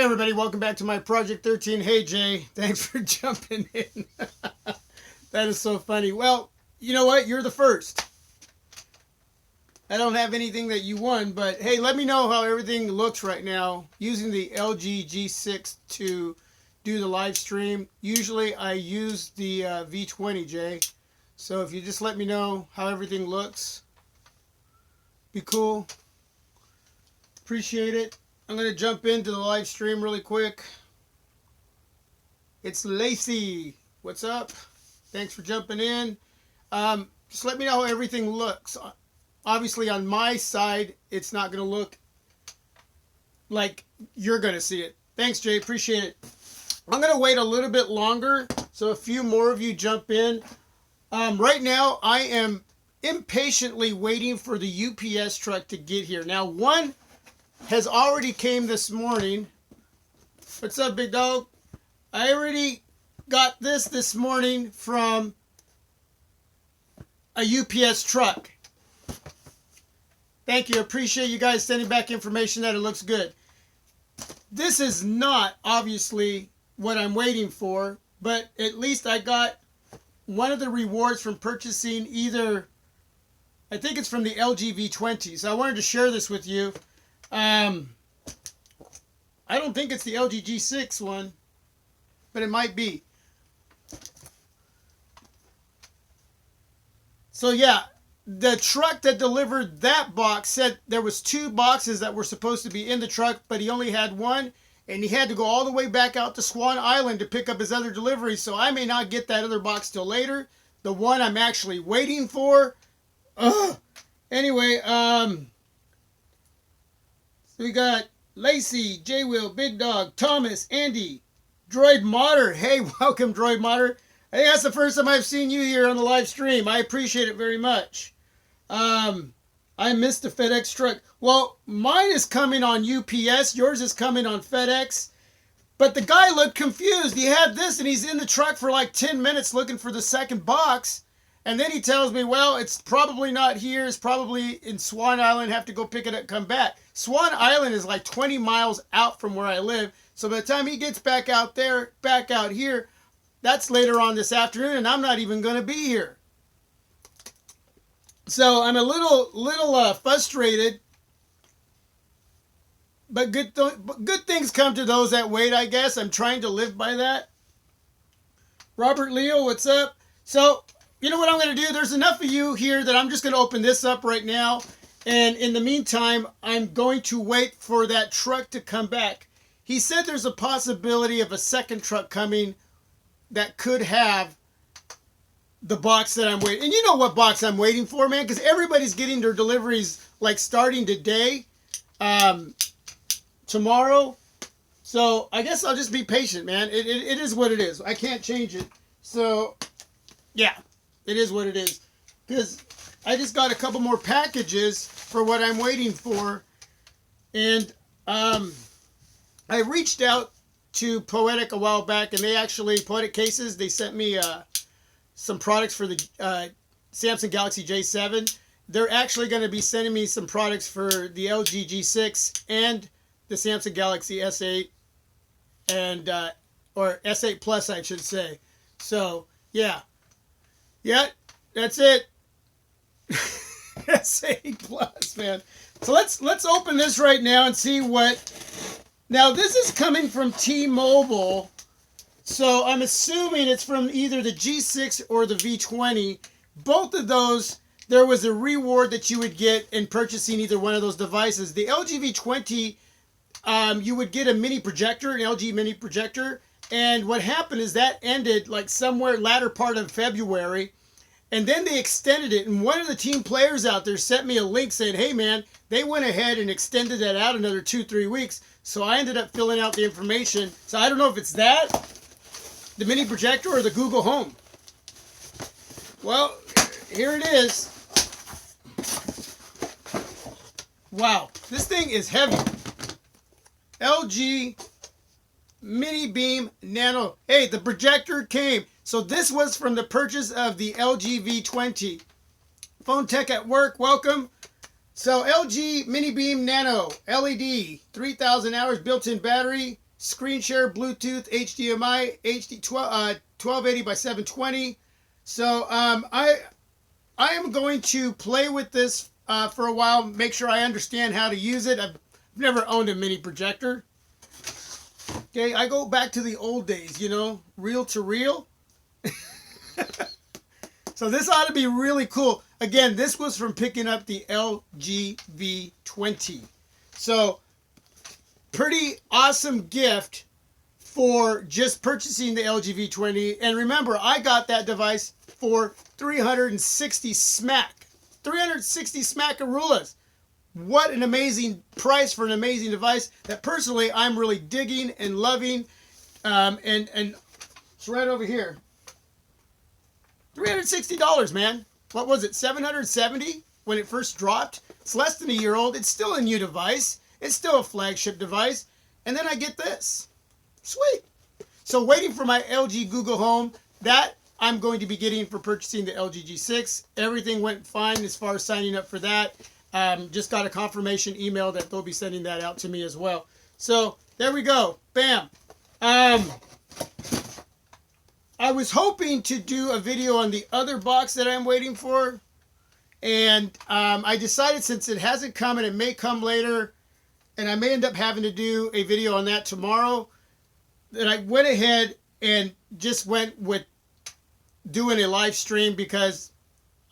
Hey everybody, welcome back to my Project 13. Hey Jay, thanks for jumping in. That is so funny. Well, you know what? You're the first. I don't have anything that you won, but hey, let me know how everything looks right now using the LG G6 to do the live stream. Usually I use the V20, Jay. So if you just let me know how everything looks, be cool. Appreciate it. I'm going to jump into the live stream really quick. It's Lacey. What's up? Thanks for jumping in. Just let me know how everything looks. Obviously, on my side, it's not going to look like you're going to see it. Thanks, Jay. Appreciate it. I'm going to wait a little bit longer so a few more of you jump in. Right now, I am impatiently waiting for the UPS truck to get here. Now, one has already came this morning. What's up, big dog? I already got this morning from a UPS truck. Thank you. Appreciate you guys sending back information that it looks good. This is not obviously what I'm waiting for, but at least I got one of the rewards from purchasing either, I think it's from the LG V20. So I wanted to share this with you. I don't think it's the LG G6 one, but it might be. So yeah, the truck that delivered that box said there was 2 boxes that were supposed to be in the truck, but he only had one, and he had to go all the way back out to Swan Island to pick up his other deliveries, so I may not get that other box till later. The one I'm actually waiting for. Anyway, we got Lacey, J Will, Big Dog, Thomas, Andy, Droid Modder. Hey, welcome, Droid Modder. I think that's the first time I've seen you here on the live stream. I appreciate it very much. I missed the FedEx truck. Well, mine is coming on UPS. Yours is coming on FedEx. But the guy looked confused. He had this and he's in the truck for like 10 minutes looking for the second box. And then he tells me, well, it's probably not here. It's probably in Swan Island. Have to go pick it up, come back. Swan Island is like 20 miles out from where I live. So by the time he gets back out there, back out here, that's later on this afternoon, and I'm not even going to be here. So I'm a little frustrated. But good things come to those that wait, I guess. I'm trying to live by that. Robert Leo, what's up? So, you know what I'm going to do? There's enough of you here that I'm just going to open this up right now. And in the meantime, I'm going to wait for that truck to come back. He said there's a possibility of a second truck coming that could have the box that I'm waiting. And you know what box I'm waiting for, man? Because everybody's getting their deliveries like starting today, tomorrow. So I guess I'll just be patient, man. It is what it is. I can't change it. So, yeah. It is what it is. Because I just got a couple more packages for what I'm waiting for. And I reached out to Poetic a while back, and they actually, Poetic Cases, they sent me some products for the Samsung Galaxy J7. They're actually going to be sending me some products for the LG G6 and the Samsung Galaxy S8 and or S8 Plus, I should say. So, yeah. Yeah, that's it. S8 Plus, man. So let's open this right now and see what. Now this is coming from T-Mobile, so I'm assuming it's from either the G6 or the V20. Both of those, there was a reward that you would get in purchasing either one of those devices. The LG V20, you would get a mini projector, an LG mini projector. And what happened is that ended like somewhere latter part of February. And then they extended it. And one of the team players out there sent me a link saying, hey, man, they went ahead and extended that out another 2-3 weeks. So I ended up filling out the information. So I don't know if it's that, the mini projector, or the Google Home. Well, here it is. Wow, this thing is heavy. LG Mini Beam Nano. Hey, the projector came. So this was from the purchase of the LG V20. Phone Tech at Work, welcome. So LG Mini Beam Nano LED, 3,000 hours built-in battery, screen share, Bluetooth, HDMI, HD 1280 by 720. So I am going to play with this for a while, make sure I understand how to use it. I've never owned a mini projector. Okay, I go back to the old days, you know, reel to reel. So this ought to be really cool. Again, this was from picking up the LG V20. So pretty awesome gift for just purchasing the LG V20. And remember, I got that device for 360 smack. 360 smackarulas. What an amazing price for an amazing device that personally I'm really digging and loving. And it's right over here. $360, man. What was it, 770 when it first dropped? It's less than a year old. It's still a new device. It's still a flagship device. And then I get this. Sweet. So waiting for my LG Google Home. That I'm going to be getting for purchasing the LG G6. Everything went fine as far as signing up for that. Just got a confirmation email that they'll be sending that out to me as well. So there we go. Bam. I was hoping to do a video on the other box that I'm waiting for. And I decided since it hasn't come and it may come later, and I may end up having to do a video on that tomorrow, that I went ahead and just went with doing a live stream because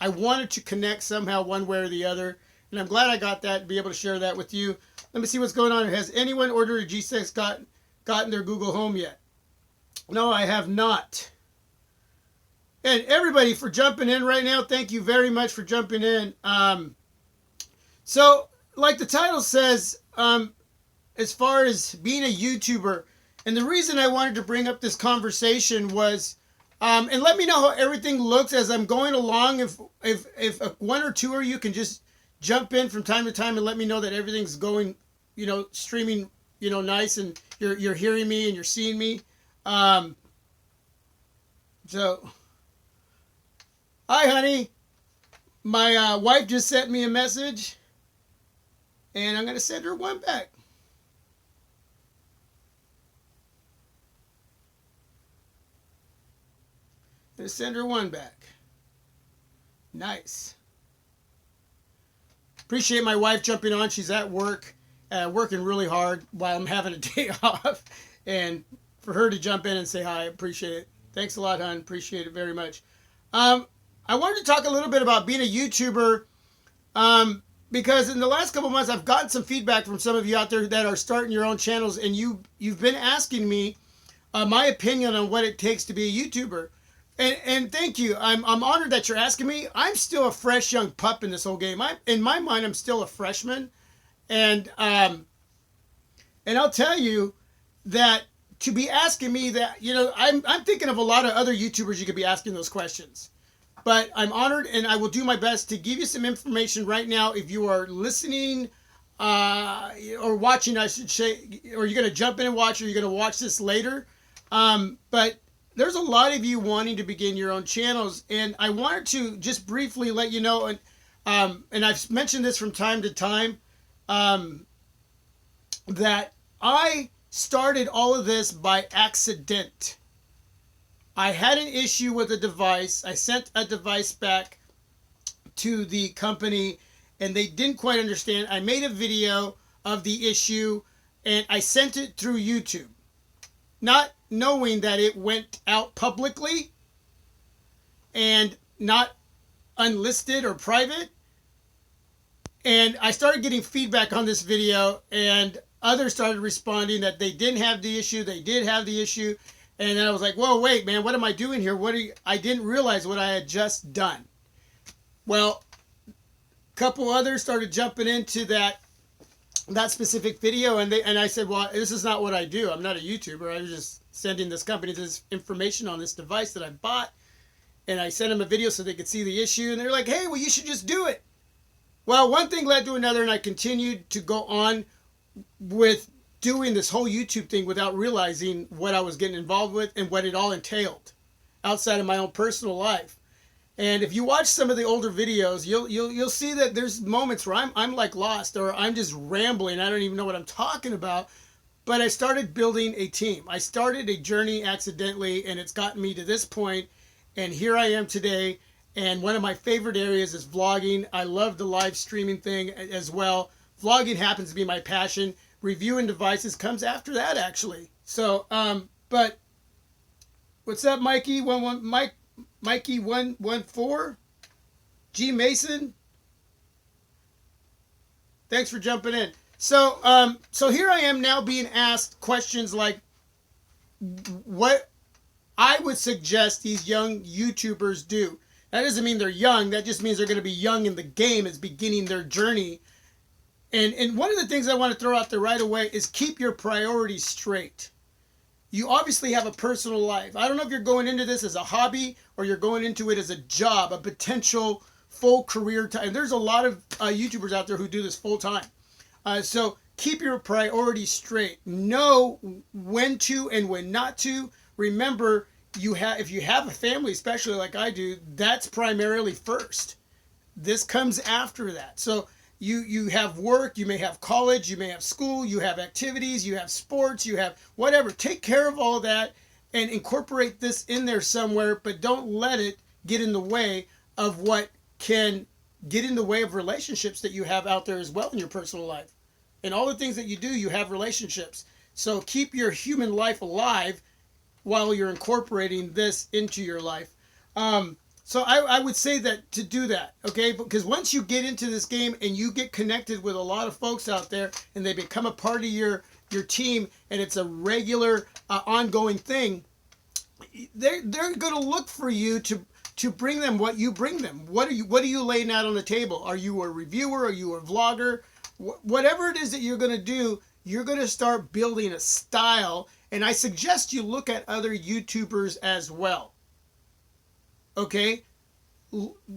I wanted to connect somehow one way or the other. And I'm glad I got that and be able to share that with you. Let me see what's going on. Has anyone ordered a G6 gotten their Google Home yet? No, I have not. And everybody for jumping in right now, thank you very much for jumping in. So, like the title says, as far as being a YouTuber, and the reason I wanted to bring up this conversation was, and let me know how everything looks as I'm going along. If one or two of you can just jump in from time to time and let me know that everything's going, you know, streaming, you know, nice, and you're hearing me and you're seeing me. So. Hi, honey. My wife just sent me a message, and I'm going to send her one back. I'm going to send her one back. Nice. Appreciate my wife jumping on. She's at work, working really hard while I'm having a day off. And for her to jump in and say hi, I appreciate it. Thanks a lot, hon. Appreciate it very much. I wanted to talk a little bit about being a YouTuber because in the last couple months I've gotten some feedback from some of you out there that are starting your own channels, and you've been asking me my opinion on what it takes to be a YouTuber. And thank you. I'm honored that you're asking me. I'm still a fresh young pup in this whole game. In my mind, I'm still a freshman, and I'll tell you that to be asking me that, you know, I'm thinking of a lot of other YouTubers you could be asking those questions. But I'm honored, and I will do my best to give you some information right now. If you are listening or watching, I should say, or you're going to jump in and watch, or you're going to watch this later. But there's a lot of you wanting to begin your own channels, and I wanted to just briefly let you know, and I've mentioned this from time to time, that I started all of this by accident. I had an issue with a device. I sent a device back to the company and they didn't quite understand. I made a video of the issue and I sent it through YouTube, not knowing that it went out publicly and not unlisted or private. And I started getting feedback on this video, and others started responding that they didn't have the issue, they did have the issue. And then I was like, whoa, wait, man, what am I doing here? I didn't realize what I had just done. Well, a couple others started jumping into that specific video, and I said, well, this is not what I do. I'm not a YouTuber. I was just sending this company this information on this device that I bought, and I sent them a video so they could see the issue, and they're like, hey, well, you should just do it. Well, one thing led to another, and I continued to go on with doing this whole YouTube thing without realizing what I was getting involved with and what it all entailed outside of my own personal life. And if you watch some of the older videos, you'll see that there's moments where I'm like lost, or I'm just rambling. I don't even know what I'm talking about. but I started building a team. I started a journey accidentally, and it's gotten me to this point, and here I am today. And one of my favorite areas is vlogging. I love the live streaming thing as well. Vlogging happens to be my passion. Reviewing devices comes after that, actually. So, but what's up, Mikey? Mikey 114? G Mason? Thanks for jumping in. So, so here I am now being asked questions like what I would suggest these young YouTubers do. That doesn't mean they're young. That just means they're going to be young in the game as beginning their journey. And one of the things I want to throw out there right away is keep your priorities straight. You obviously have a personal life. I don't know if you're going into this as a hobby or you're going into it as a job, a potential full career time. There's a lot of YouTubers out there who do this full time. So keep your priorities straight. Know when to and when not to. Remember, if you have a family, especially like I do, that's primarily first. This comes after that. So you have work, you may have college, you may have school, you have activities, you have sports, you have whatever. Take care of all that and incorporate this in there somewhere, but don't let it get in the way of what can get in the way of relationships that you have out there as well in your personal life. And all the things that you do, you have relationships. So keep your human life alive while you're incorporating this into your life. So I would say that to do that, okay? Because once you get into this game and you get connected with a lot of folks out there and they become a part of your team and it's a regular ongoing thing, they're going to look for you to bring them what you bring them. What are you laying out on the table? Are you a reviewer? Are you a vlogger? Whatever it is that you're going to do, you're going to start building a style. And I suggest you look at other YouTubers as well. Okay?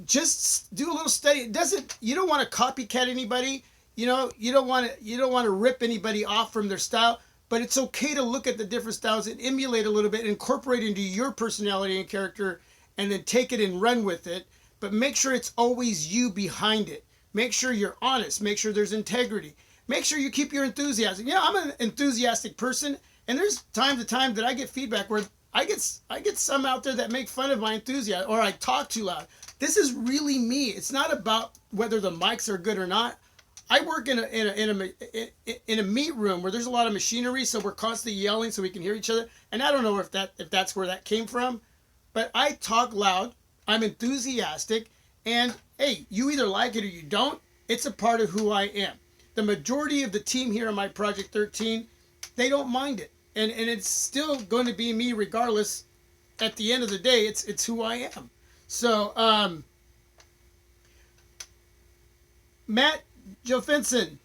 Just do a little study. You don't want to copycat anybody. You don't want to rip anybody off from their style, but it's okay to look at the different styles and emulate a little bit, incorporate into your personality and character, and then take it and run with it. But make sure it's always you behind it. Make sure you're honest. Make sure there's integrity. Make sure you keep your enthusiasm. Yeah, I'm an enthusiastic person, and there's time to time that I get feedback where I get some out there that make fun of my enthusiasm or I talk too loud. This is really me. It's not about whether the mics are good or not. I work in a meat room where there's a lot of machinery, so we're constantly yelling so we can hear each other. And I don't know if that's where that came from, but I talk loud. I'm enthusiastic, and hey, you either like it or you don't. It's a part of who I am. The majority of the team here on my Project 13, they don't mind it. And it's still going to be me regardless. At the end of the day, it's who I am. So, Matt Jofinson,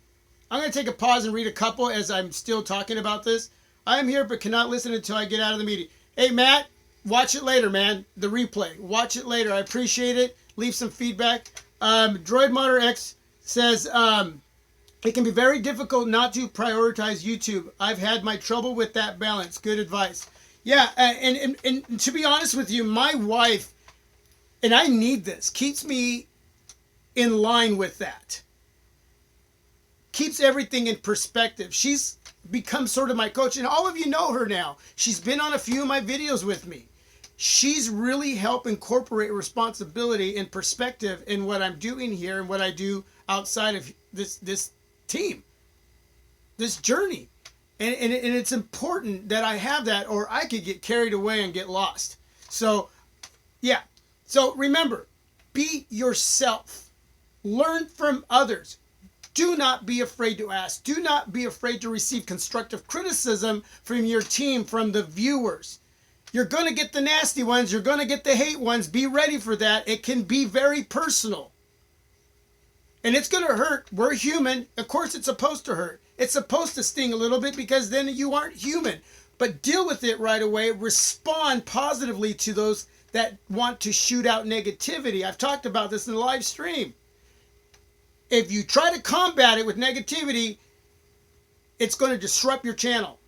I'm going to take a pause and read a couple as I'm still talking about this. I am here but cannot listen until I get out of the meeting. Hey, Matt, watch it later, man. The replay. Watch it later. I appreciate it. Leave some feedback. Droid Motor X says, it can be very difficult not to prioritize YouTube. I've had my trouble with that balance. Good advice. Yeah, and to be honest with you, my wife, and I need this, keeps me in line with that. Keeps everything in perspective. She's become sort of my coach, and all of you know her now. She's been on a few of my videos with me. She's really helped incorporate responsibility and perspective in what I'm doing here and what I do outside of this team, this journey. And it's important that I have that, or I could get carried away and get lost. So, yeah. So remember, be yourself. Learn from others. Do not be afraid to ask. Do not be afraid to receive constructive criticism from your team, from the viewers. You're going to get the nasty ones. You're going to get the hate ones. Be ready for that. It can be very personal. And it's going to hurt. We're human. Of course, it's supposed to hurt. It's supposed to sting a little bit because then you aren't human. But deal with it right away. Respond positively to those that want to shoot out negativity. I've talked about this in the live stream. If you try to combat it with negativity, it's going to disrupt your channel.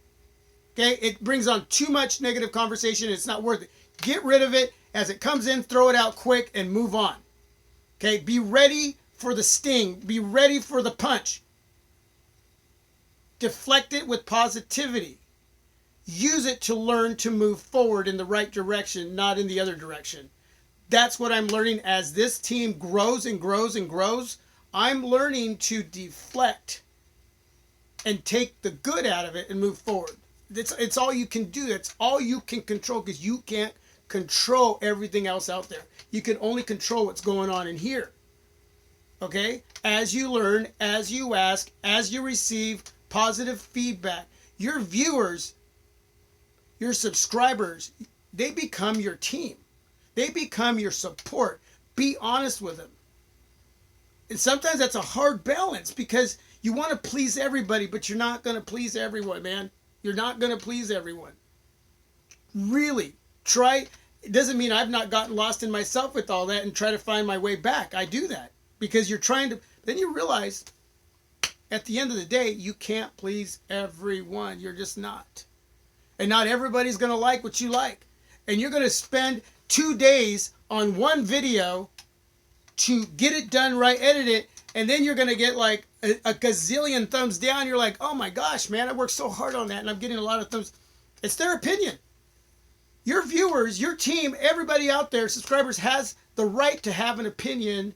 Okay? It brings on too much negative conversation. It's not worth it. Get rid of it. As it comes in, throw it out quick and move on. Okay? Be ready for the sting. Be ready for the punch. deflect it with positivity. Use it to learn to move forward in the right direction, not in the other direction. That's what I'm learning as this team grows and grows and grows. I'm learning to deflect and take the good out of it and move forward. It's all you can do. That's all you can control, because you can't control everything else out there. You can only control what's going on in here. Okay? As you learn, as you ask, as you receive positive feedback, your viewers, your subscribers, they become your team. They become your support. Be honest with them. And sometimes that's a hard balance, because you want to please everybody, but you're not going to please everyone, man. You're not going to please everyone. Really. Try. It doesn't mean I've not gotten lost in myself with all that and try to find my way back. I do that because you're trying to. Then you realize at the end of the day, you can't please everyone. You're just not. And not everybody's going to like what you like. And you're going to spend 2 days on one video to get it done right, edit it, and then you're going to get like a gazillion thumbs down. You're like, oh my gosh, man, I worked so hard on that and I'm getting a lot of thumbs. It's their opinion. Your viewers, your team, everybody out there, subscribers, has the right to have an opinion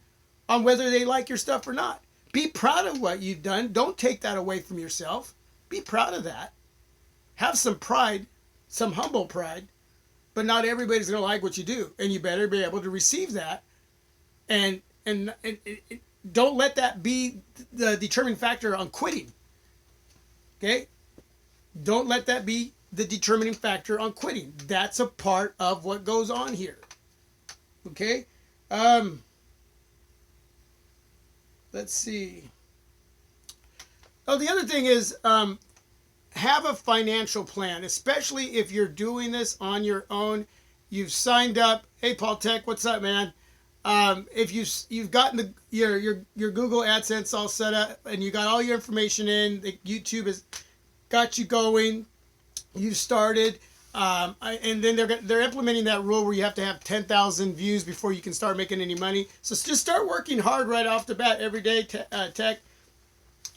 on whether they like your stuff or not. Be proud of what you've done. Don't take that away from yourself. Be proud of that. Have some pride, some humble pride, but not everybody's going to like what you do. And you better be able to receive that. And don't let that be the determining factor on quitting. Okay? Don't let that be the determining factor on quitting. That's a part of what goes on here. Okay? Let's see. Oh, the other thing is, have a financial plan, especially if you're doing this on your own. You've signed up. Hey, Paul Tech, what's up, man? If you've gotten your Google AdSense all set up and you got all your information in, YouTube has got you going. You've started, and then they're implementing that rule where you have to have 10,000 views before you can start making any money. So just start working hard right off the bat every day, Tech.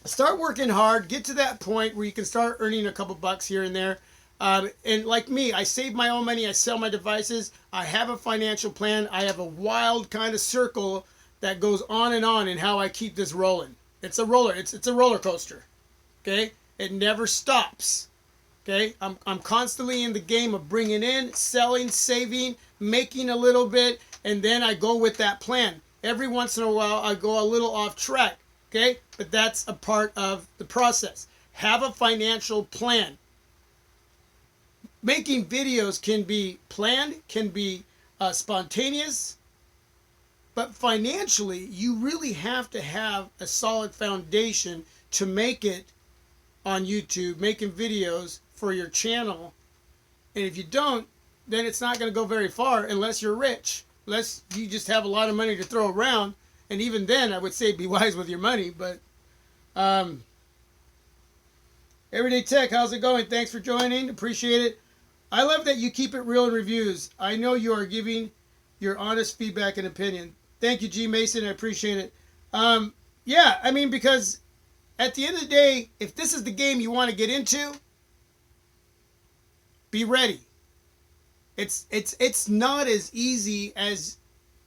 Start working hard. Get to that point where you can start earning a couple bucks here and there. And like me, I save my own money. I sell my devices. I have a financial plan. I have a wild kind of circle that goes on in how I keep this rolling. It's a roller. It's a roller coaster. Okay? It never stops. Okay? I'm constantly in the game of bringing in, selling, saving, making a little bit, and then I go with that plan. Every once in a while, I go a little off track. Okay? But that's a part of the process. Have a financial plan. Making videos can be planned, can be spontaneous, but financially, you really have to have a solid foundation to make it on YouTube, making videos for your channel. And if you don't, then it's not going to go very far unless you're rich, unless you just have a lot of money to throw around. And even then, I would say be wise with your money. But Everyday Tech, how's it going? Thanks for joining. Appreciate it. I love that you keep it real in reviews. I know you are giving your honest feedback and opinion. Thank you, G. Mason. I appreciate it. Yeah, I mean, because at the end of the day, if this is the game you want to get into, be ready. It's not as easy as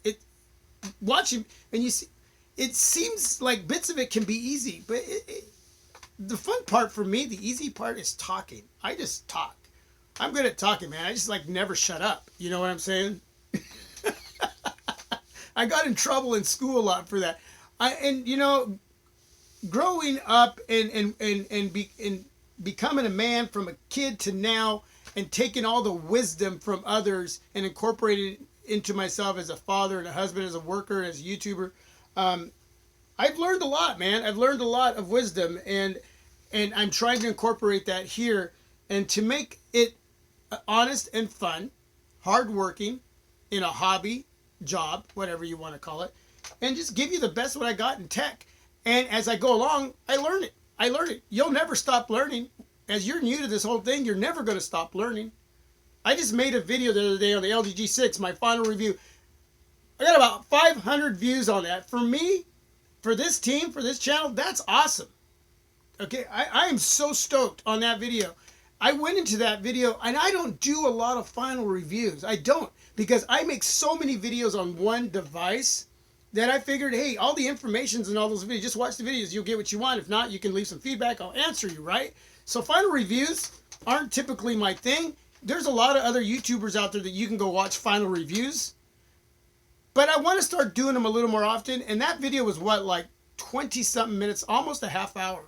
it. Watching and you see, it seems like bits of it can be easy, but the fun part for me, the easy part is talking. I just talk. I'm good at talking, man. I just like never shut up. You know what I'm saying? I got in trouble in school a lot for that. And you know, growing up and becoming a man from a kid to now, and taking all the wisdom from others and incorporating it into myself as a father and a husband, as a worker, as a YouTuber, I've learned a lot, man. I've learned a lot of wisdom, and I'm trying to incorporate that here, and to make it honest and fun, hardworking, in a hobby, job, whatever you want to call it, and just give you the best what I got in tech. And as I go along, I learn it. I learn it. You'll never stop learning. As you're new to this whole thing, you're never going to stop learning. I just made a video the other day on the LG G6, my final review. I got about 500 views on that. For me, for this team, for this channel, that's awesome. Okay, I am so stoked on that video. I went into that video, and I don't do a lot of final reviews. I don't, because I make so many videos on one device that I figured, hey, all the information's in all those videos. Just watch the videos. You'll get what you want. If not, you can leave some feedback. I'll answer you, right? So final reviews aren't typically my thing. There's a lot of other YouTubers out there that you can go watch final reviews. But I want to start doing them a little more often. And that video was what, like 20-something minutes, almost a half hour.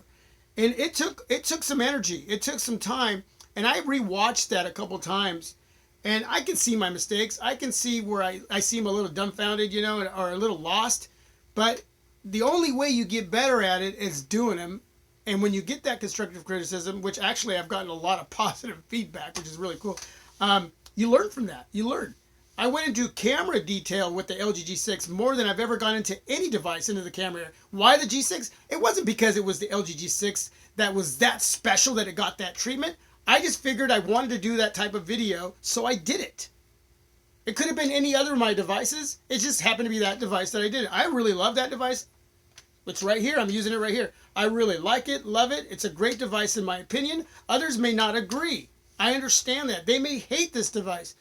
And it took some energy. It took some time. And I rewatched that a couple times. And I can see my mistakes. I can see where I seem a little dumbfounded, you know, or a little lost. But the only way you get better at it is doing them. And when you get that constructive criticism, which actually I've gotten a lot of positive feedback, which is really cool, you learn from that. You learn. I went into camera detail with the LG G6 more than I've ever gone into any device into the camera. Why the G6? It wasn't because it was the LG G6 that was that special that it got that treatment. I just figured I wanted to do that type of video, so I did it. It could have been any other of my devices. It just happened to be that device that I did it. I really love that device. It's right here. I'm using it right here. I really like it, love it. It's a great device in my opinion. Others may not agree. I understand that. They may hate this device.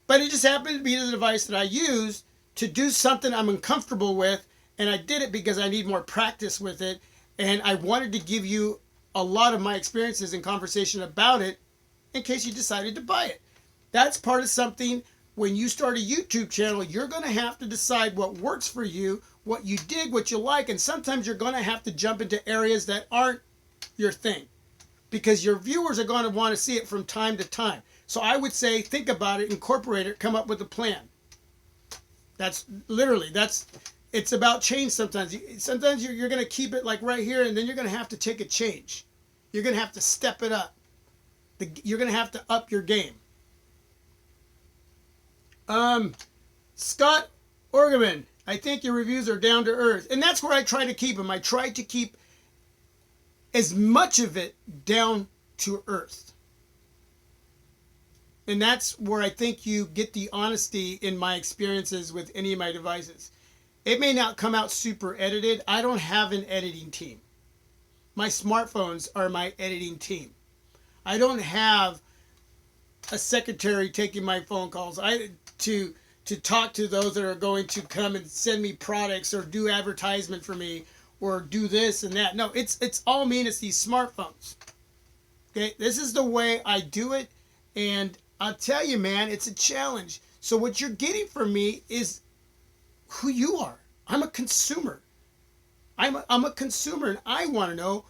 But it just happened to be the device that I use to do something I'm uncomfortable with. And I did it because I need more practice with it. And I wanted to give you a lot of my experiences and conversation about it in case you decided to buy it. That's part of something. When you start a YouTube channel, you're going to have to decide what works for you, what you dig, what you like, and sometimes you're going to have to jump into areas that aren't your thing because your viewers are going to want to see it from time to time. So I would say think about it, incorporate it, come up with a plan. That's literally, it's about change sometimes. Sometimes you're going to keep it like right here, and then you're going to have to take a change. You're going to have to step it up. You're going to have to up your game. Scott Orgeman, I think your reviews are down to earth. And that's where I try to keep them. I try to keep as much of it down to earth. And that's where I think you get the honesty in my experiences with any of my devices. It may not come out super edited. I don't have an editing team. My smartphones are my editing team. I don't have a secretary taking my phone calls. To talk to those that are going to come and send me products or do advertisement for me or do this and that. No, it's all me, and it's these smartphones. Okay, this is the way I do it, and I'll tell you, man, it's a challenge. So what you're getting from me is who you are. I'm a consumer. I'm a consumer, and I want to know.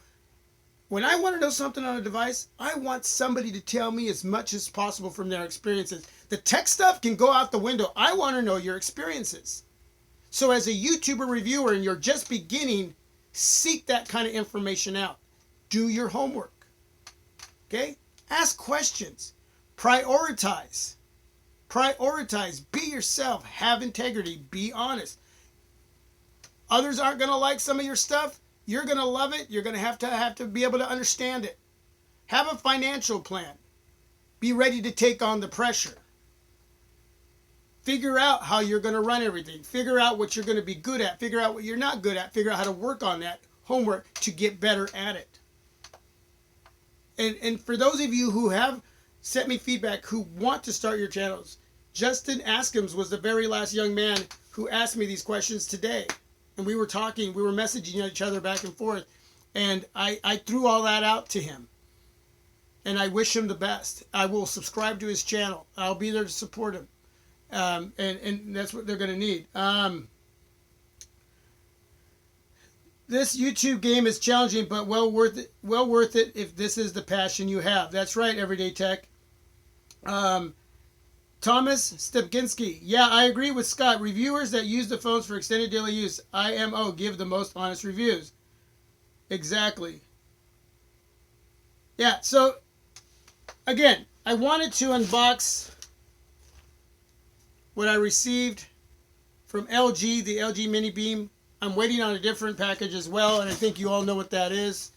When I want to know something on a device, I want somebody to tell me as much as possible from their experiences. The tech stuff can go out the window. I want to know your experiences. So as a YouTuber reviewer and you're just beginning, seek that kind of information out. Do your homework. Okay? Ask questions. Prioritize. Prioritize. Be yourself. Have integrity. Be honest. Others aren't going to like some of your stuff. You're going to love it. You're going to have to be able to understand it. Have a financial plan. Be ready to take on the pressure. Figure out how you're going to run everything. Figure out what you're going to be good at. Figure out what you're not good at. Figure out how to work on that homework to get better at it. And for those of you who have sent me feedback who want to start your channels, Justin Askins was the very last young man who asked me these questions today. And we were talking, we were messaging each other back and forth. And I threw all that out to him. And I wish him the best. I will subscribe to his channel. I'll be there to support him. And that's what they're going to need. This YouTube game is challenging, but well worth it. Well worth it if this is the passion you have. That's right, Everyday Tech. Thomas Stepkinski. Yeah, I agree with Scott. Reviewers that use the phones for extended daily use, IMO, give the most honest reviews. Exactly. Yeah, so, again, I wanted to unbox what I received from LG, the LG Mini Beam. I'm waiting on a different package as well, and I think you all know what that is.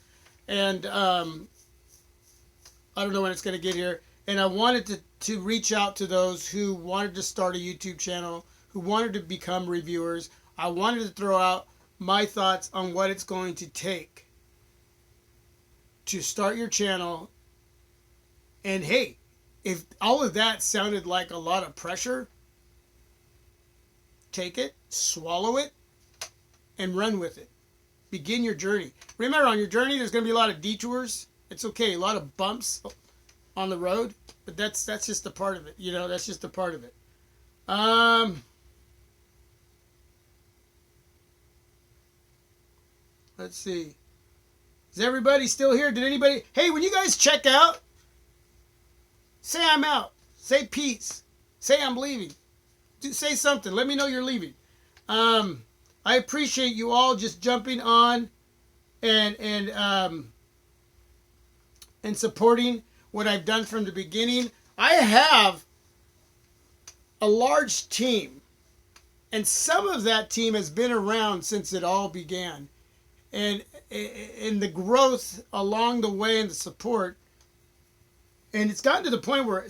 And I don't know when it's going to get here. And I wanted to reach out to those who wanted to start a YouTube channel, who wanted to become reviewers. I wanted to throw out my thoughts on what it's going to take. to start your channel. And hey, if all of that sounded like a lot of pressure, take it, swallow it, and run with it. Begin your journey. Remember, on your journey, there's going to be a lot of detours. It's okay, a lot of bumps on the road, but that's just a part of it. You know, that's just a part of it. Let's see. Is everybody still here? Did anybody? Hey, when you guys check out, say I'm out. Say peace. Say I'm leaving. Say something. Let me know you're leaving. I appreciate you all just jumping on and supporting what I've done from the beginning. I have a large team, and some of that team has been around since it all began. And the growth along the way and the support. And it's gotten to the point where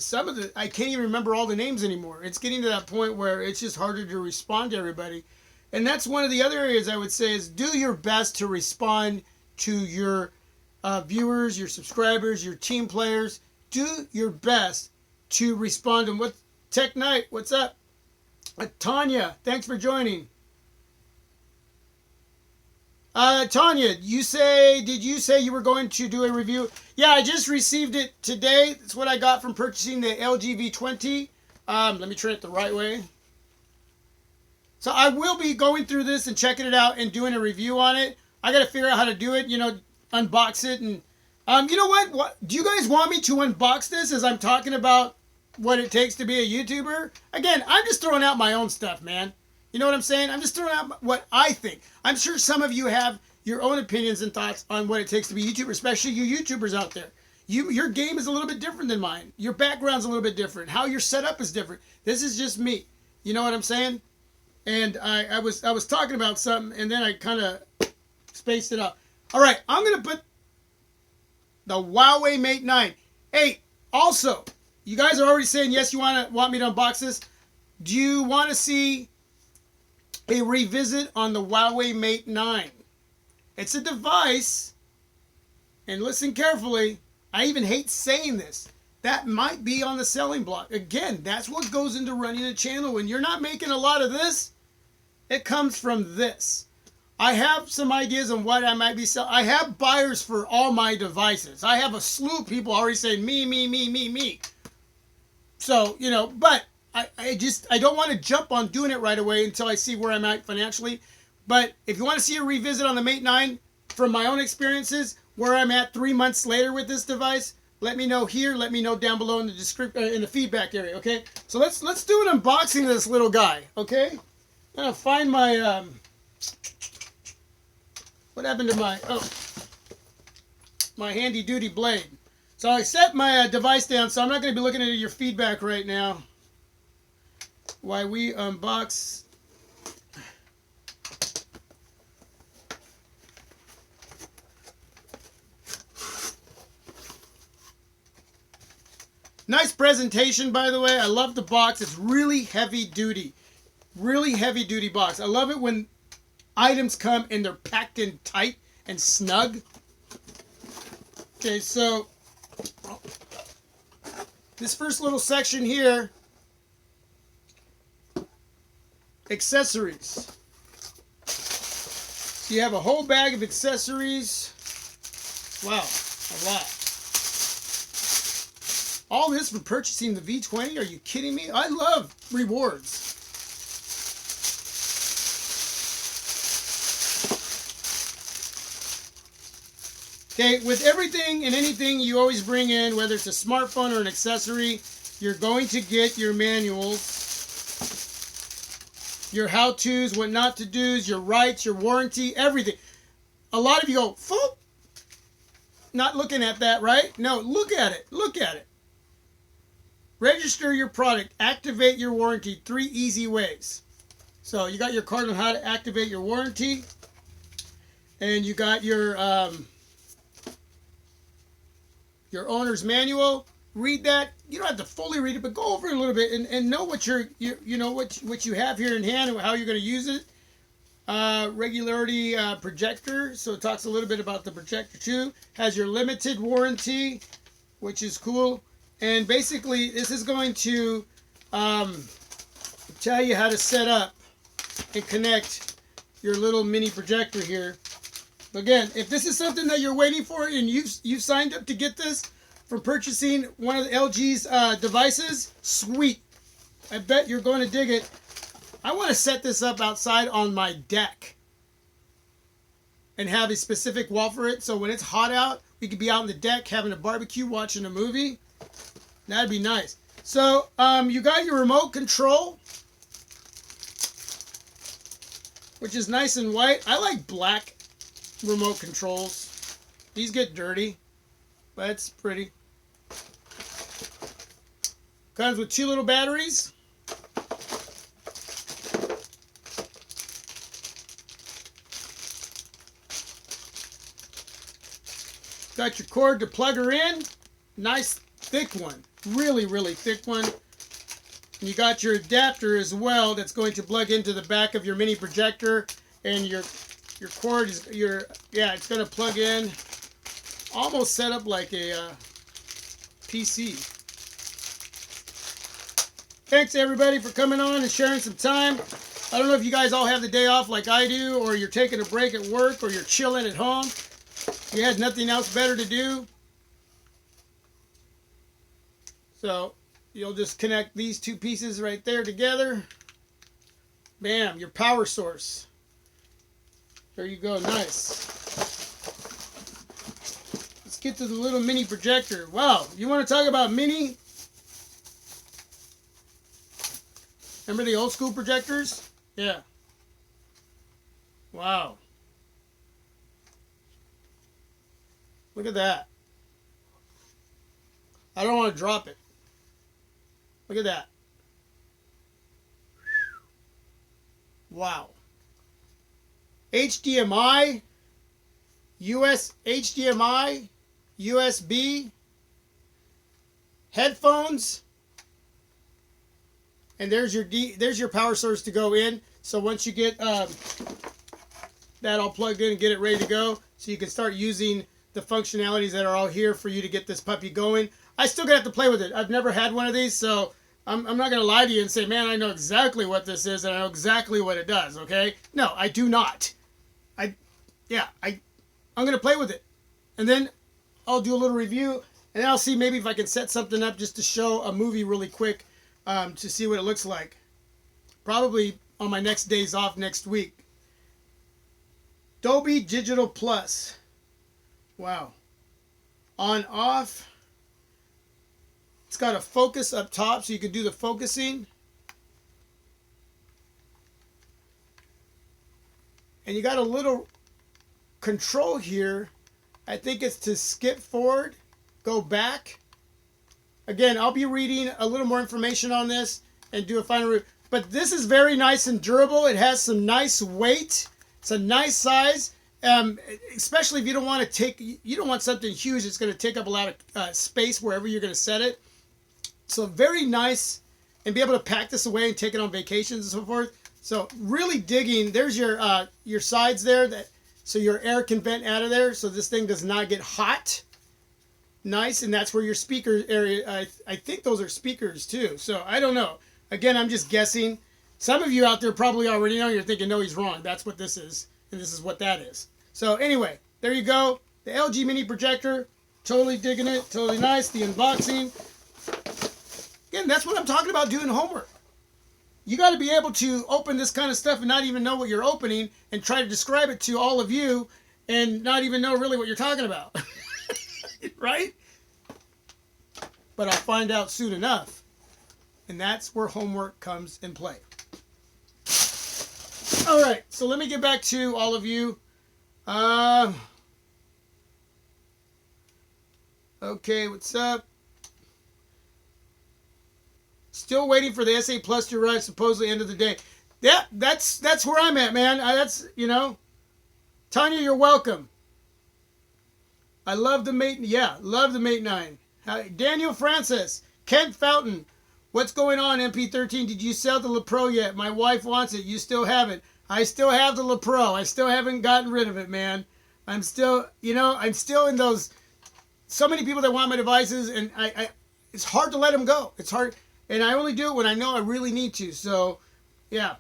I can't even remember all the names anymore. It's getting to that point where it's just harder to respond to everybody. And that's one of the other areas I would say is do your best to respond to your viewers, your subscribers, your team players. Do your best to respond to what Tech Knight, what's up? Tanya, thanks for joining. Tanya, did you say you were going to do a review? Yeah, I just received it today. It's what I got from purchasing the LG V20. Let me turn it the right way. So I will be going through this and checking it out and doing a review on it. I got to figure out how to do it, you know, unbox it. And you know what? Do you guys want me to unbox this as I'm talking about what it takes to be a YouTuber? Again, I'm just throwing out my own stuff, man. You know what I'm saying? I'm just throwing out what I think. I'm sure some of you have your own opinions and thoughts on what it takes to be a YouTuber, especially you YouTubers out there. Your game is a little bit different than mine. Your background's a little bit different. How your setup is different. This is just me. You know what I'm saying? And I was talking about something, and then I kind of spaced it out. All right, I'm going to put the Huawei Mate 9. Hey, also, you guys are already saying, yes, you want me to unbox this. Do you want to see a revisit on the Huawei Mate 9? It's a device, and listen carefully, I even hate saying this, that might be on the selling block. Again, that's what goes into running a channel. When you're not making a lot of this, it comes from this. I have some ideas on what I might be selling. I have buyers for all my devices. I have a slew of people already saying me. So, you know, but I don't want to jump on doing it right away until I see where I'm at financially. But if you want to see a revisit on the Mate 9 from my own experiences, where I'm at 3 months later with this device, let me know here. Let me know down below in the description, in the feedback area. Okay. So let's do an unboxing of this little guy. Okay. I'm gonna find my what happened to my handy duty blade. So I set my device down, so I'm not going to be looking at your feedback right now while we unbox. Nice presentation, by the way. I love the box. It's really heavy duty. Really heavy duty box. I love it when items come and they're packed in tight and snug. Okay, so this first little section here, accessories. So you have a whole bag of accessories. Wow, a lot. All this for purchasing the V20? Are you kidding me? I love rewards. Okay, with everything and anything you always bring in, whether it's a smartphone or an accessory, you're going to get your manuals, your how-tos, what not to do's, your rights, your warranty, everything. A lot of you go, "Foop." Not looking at that, right? No, look at it. Look at it. Register your product. Activate your warranty. 3 easy ways. So you got your card on how to activate your warranty. And you got your owner's manual. Read that. You don't have to fully read it, but go over it a little bit and know what you know what you have here in hand and how you're going to use it. regularity projector, so it talks a little bit about the projector too. Has your limited warranty, which is cool. And basically, this is going to tell you how to set up and connect your little mini projector here. Again, if this is something that you're waiting for and you've signed up to get this from purchasing one of the LG's devices, sweet. I bet you're going to dig it. I want to set this up outside on my deck and have a specific wall for it. So when it's hot out, we could be out on the deck having a barbecue, watching a movie. That'd be nice. So you got your remote control, which is nice and white. I like black remote controls. These get dirty, but it's pretty. Comes with 2 little batteries. Got your cord to plug her in. Nice thick one. Really, really thick one. And you got your adapter as well that's going to plug into the back of your mini projector. And your cord is it's going to plug in. Almost set up like a PC. Thanks everybody for coming on and sharing some time. I don't know if you guys all have the day off like I do, or you're taking a break at work, or you're chilling at home. You had nothing else better to do. So you'll just connect these 2 pieces right there together. Bam, your power source. There you go, nice. Let's get to the little mini projector. Wow, you want to talk about mini? Remember the old school projectors? Yeah. Wow. Look at that. I don't want to drop it. Look at that. Wow. HDMI, HDMI, USB, headphones, and there's your power source to go in. So once you get that all plugged in and get it ready to go, so you can start using the functionalities that are all here for you to get this puppy going. I still gonna have to play with it. I've never had one of these, so I'm not gonna lie to you and say, man, I know exactly what this is and I know exactly what it does. Okay? No, I do not. I'm gonna play with it, and then I'll do a little review, and then I'll see maybe if I can set something up just to show a movie really quick, to see what it looks like. Probably on my next days off next week. Dolby Digital Plus. Wow. On, off. It's got a focus up top so you can do the focusing. And you got a little control here. I think it's to skip forward, go back. Again, I'll be reading a little more information on this and do a final review. But this is very nice and durable. It has some nice weight. It's a nice size. Especially if you don't want something huge that's going to take up a lot of space wherever you're going to set it. So very nice, and be able to pack this away and take it on vacations and so forth. So really digging. There's your sides there, so your air can vent out of there, so this thing does not get hot. Nice, and that's where your speaker area. I think those are speakers too. So I don't know. Again, I'm just guessing. Some of you out there probably already know. You're thinking, no, he's wrong. That's what this is, and this is what that is. So anyway, there you go. The LG mini projector. Totally digging it. Totally nice. The unboxing. Again, that's what I'm talking about, doing homework. You got to be able to open this kind of stuff and not even know what you're opening and try to describe it to all of you and not even know really what you're talking about. Right? But I'll find out soon enough. And that's where homework comes in play. All right, so let me get back to all of you. Okay, what's up? Still waiting for the S8 Plus to arrive, supposedly end of the day. Yeah, that's where I'm at, man. Tanya, you're welcome. I love the Mate. Yeah, love the Mate 9. Daniel Francis, Kent Fountain. What's going on, MP13? Did you sell the La Pro yet? My wife wants it. You still haven't. I still have the La Pro. I still haven't gotten rid of it, man. I'm still, I'm still in those, so many people that want my devices, and it's hard to let them go. It's hard, and I only do it when I know I really need to. So, yeah.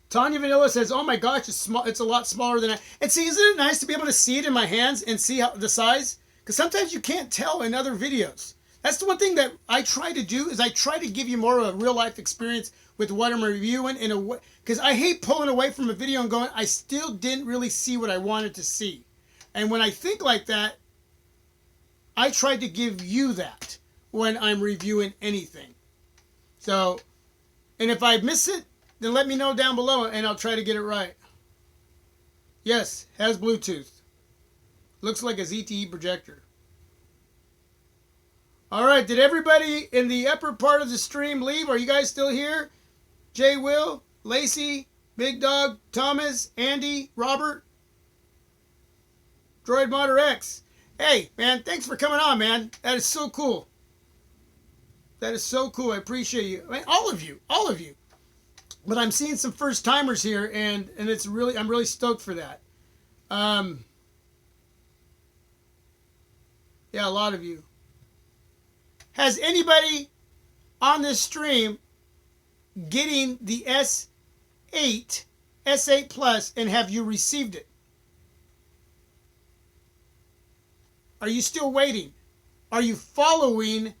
Tanya Vanilla says, "Oh my gosh, it's small. It's a lot smaller than I." And see, isn't it nice to be able to see it in my hands and see how the size? Because sometimes you can't tell in other videos. That's the one thing that I try to do, is I try to give you more of a real life experience with what I'm reviewing in a way. Because I hate pulling away from a video and going, I still didn't really see what I wanted to see. And when I think like that, I try to give you that when I'm reviewing anything. So, and if I miss it, then let me know down below and I'll try to get it right. Yes, has Bluetooth. Looks like a ZTE projector. All right, did everybody in the upper part of the stream leave? Are you guys still here? Jay Will, Lacey, Big Dog, Thomas, Andy, Robert, Droid Modder X. Hey, man, thanks for coming on, man. That is so cool. That is so cool. I appreciate you. I mean, all of you. But I'm seeing some first timers here, and it's really, I'm really stoked for that. Yeah, a lot of you. Has anybody on this stream getting the S8 Plus, and have you received it? Are you still waiting? Are you following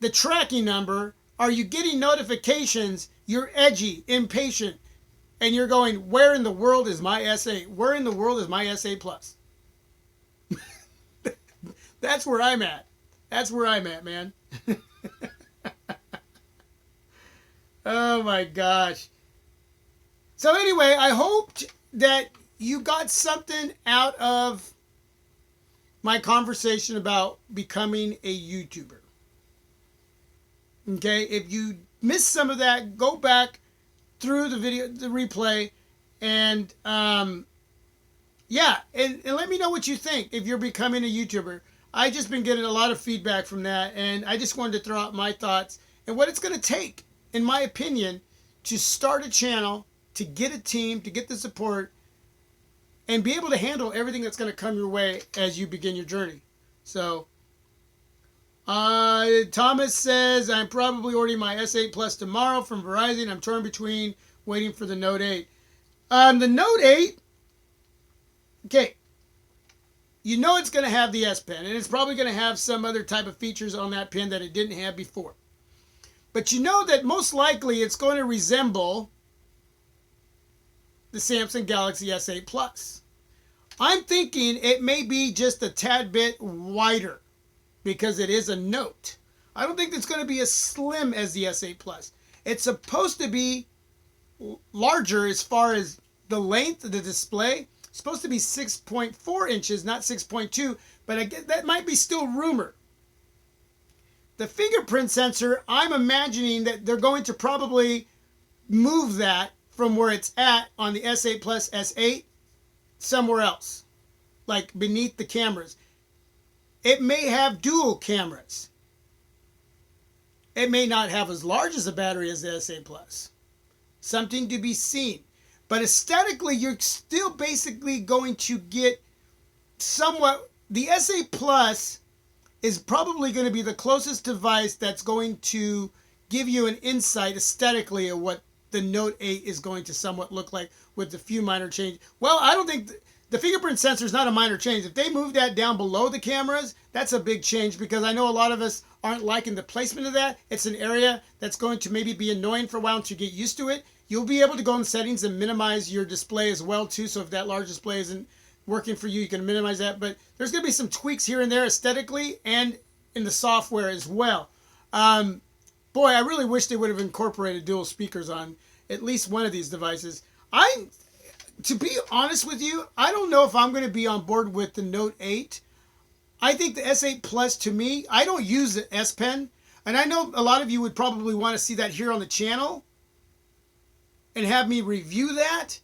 the tracking number? Are you getting notifications? You're edgy, impatient, and you're going, where in the world is my S8? Where in the world is my S8 Plus? That's where I'm at. That's where I'm at, man. Oh my gosh. So anyway, I hoped that you got something out of my conversation about becoming a YouTuber. Okay, if you missed some of that, go back through the video, the replay, and yeah, and let me know what you think if you're becoming a YouTuber. I just been getting a lot of feedback from that, and I just wanted to throw out my thoughts and what it's going to take, in my opinion, to start a channel, to get a team, to get the support, and be able to handle everything that's going to come your way as you begin your journey. So, Thomas says, I'm probably ordering my S8 Plus tomorrow from Verizon. I'm torn between waiting for the Note 8. The Note 8, okay, you know it's going to have the S Pen, and it's probably going to have some other type of features on that pen that it didn't have before. But you know that most likely it's going to resemble the Samsung Galaxy S8 Plus. I'm thinking it may be just a tad bit wider because it is a Note. I don't think it's going to be as slim as the S8 Plus. It's supposed to be larger as far as the length of the display. It's supposed to be 6.4 inches, not 6.2, but I guess that might be still rumor. The fingerprint sensor, I'm imagining that they're going to probably move that from where it's at on the S8 Plus S8 somewhere else, like beneath the cameras. It may have dual cameras. It may not have as large as a battery as the S8 Plus. Something to be seen. But aesthetically, you're still basically going to get somewhat... The S8 Plus is probably going to be the closest device that's going to give you an insight aesthetically of what the Note 8 is going to somewhat look like with a few minor changes. Well, I don't think... The fingerprint sensor is not a minor change. If they move that down below the cameras, that's a big change, because I know a lot of us aren't liking the placement of that. It's an area that's going to maybe be annoying for a while until you get used to it. You'll be able to go in settings and minimize your display as well too. So if that large display isn't working for you, you can minimize that. But there's going to be some tweaks here and there aesthetically and in the software as well. Boy, I really wish they would have incorporated dual speakers on at least one of these devices. To be honest with you, I don't know if I'm going to be on board with the Note 8. I think the S8 Plus, to me, I don't use the S Pen. And I know a lot of you would probably want to see that here on the channel and have me review that.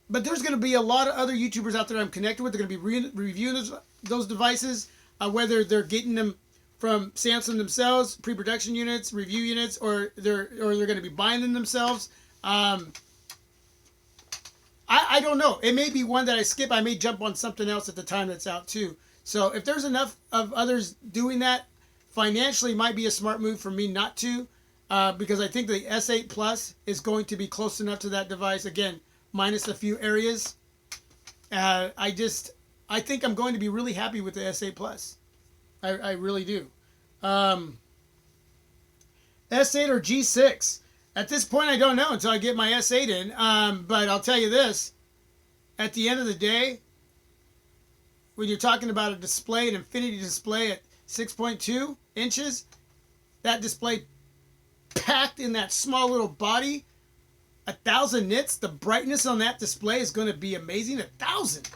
But there's going to be a lot of other YouTubers out there I'm connected with. They're going to be reviewing those devices, whether they're getting them from Samsung themselves, pre-production units, review units, or they're going to be buying them themselves. I don't know. It may be one that I skip. I may jump on something else at the time that's out too. So if there's enough of others doing that, financially it might be a smart move for me not to, because I think the S8 Plus is going to be close enough to that device. Again, minus a few areas. I think I'm going to be really happy with the S8 Plus. I really do. S8 or G6. At this point, I don't know until I get my S8 in. But I'll tell you this. At the end of the day, when you're talking about a display, an infinity display at 6.2 inches, that display packed in that small little body, 1,000 nits, the brightness on that display is going to be amazing. 1,000.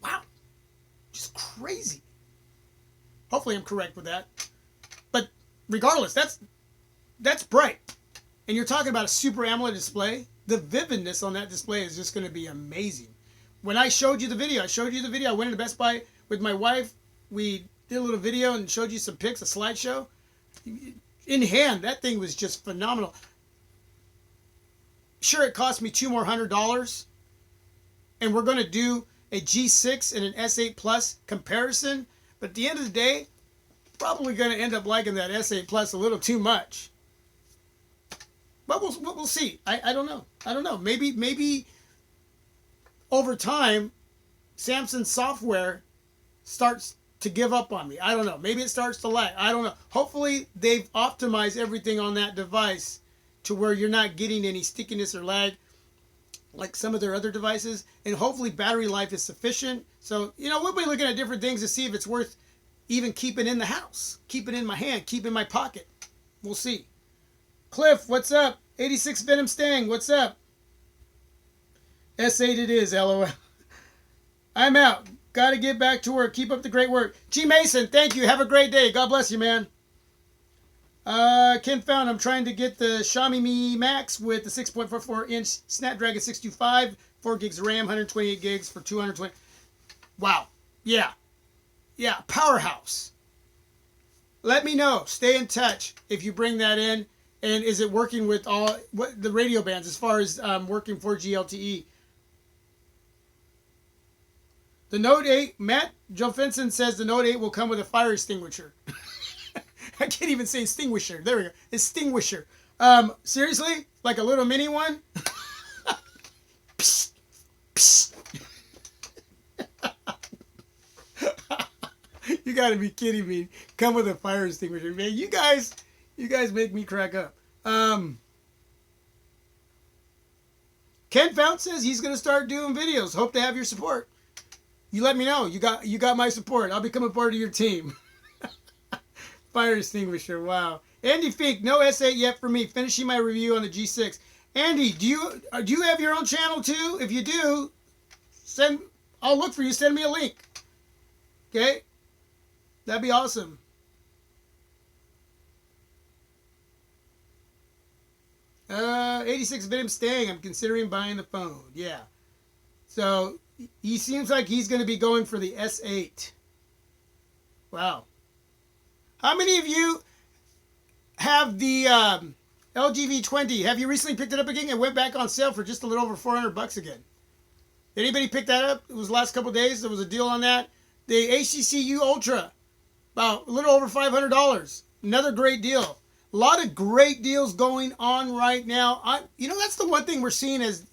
Wow. Just crazy. Hopefully I'm correct with that. But regardless, that's bright. And you're talking about a super AMOLED display. The vividness on that display is just going to be amazing. When I showed you the video, I went into Best Buy with my wife. We did a little video and showed you some pics, a slideshow. In hand, that thing was just phenomenal. Sure, it cost me $200 more. And we're going to do a G6 and an S8 Plus comparison. But at the end of the day, probably going to end up liking that S8 Plus a little too much. But we'll see. I don't know. I don't know. Maybe over time, Samsung software starts to give up on me. I don't know. Maybe it starts to lag. I don't know. Hopefully, they've optimized everything on that device to where you're not getting any stickiness or lag like some of their other devices. And hopefully, battery life is sufficient. So, we'll be looking at different things to see if it's worth even keeping in the house, keeping in my hand, keeping in my pocket. We'll see. Cliff, what's up? 86 Venom Stang, what's up? S8 it is, LOL. I'm out. Got to get back to work. Keep up the great work. G Mason, thank you. Have a great day. God bless you, man. Ken Found, I'm trying to get the Xiaomi Mi Max with the 6.44-inch Snapdragon 625, 4 gigs of RAM, 128 gigs for 220. Wow. Yeah. Yeah, powerhouse. Let me know. Stay in touch if you bring that in. And is it working with all the radio bands as far as working 4G LTE? The Note 8, Matt Jofinson says the Note 8 will come with a fire extinguisher. I can't even say extinguisher. There we go. Extinguisher. Seriously? Like a little mini one? Psst. Psst. You gotta be kidding me. Come with a fire extinguisher. Man, you guys make me crack up. Ken Fount says he's going to start doing videos. Hope to have your support. You let me know. You got my support. I'll become a part of your team. Fire extinguisher. Wow. Andy Fink, no S8 yet for me. Finishing my review on the G6. Andy, do you have your own channel too? If you do, I'll look for you. Send me a link. Okay? That'd be awesome. 86 Venom Stang, I'm considering buying the phone. Yeah. So, he seems like he's going to be going for the S8. Wow. How many of you have the LG V20? Have you recently picked it up again? It went back on sale for just a little over $400 again. Anybody pick that up? It was the last couple of days. There was a deal on that. The HTC Ultra, about a little over $500. Another great deal. A lot of great deals going on right now. That's the one thing we're seeing as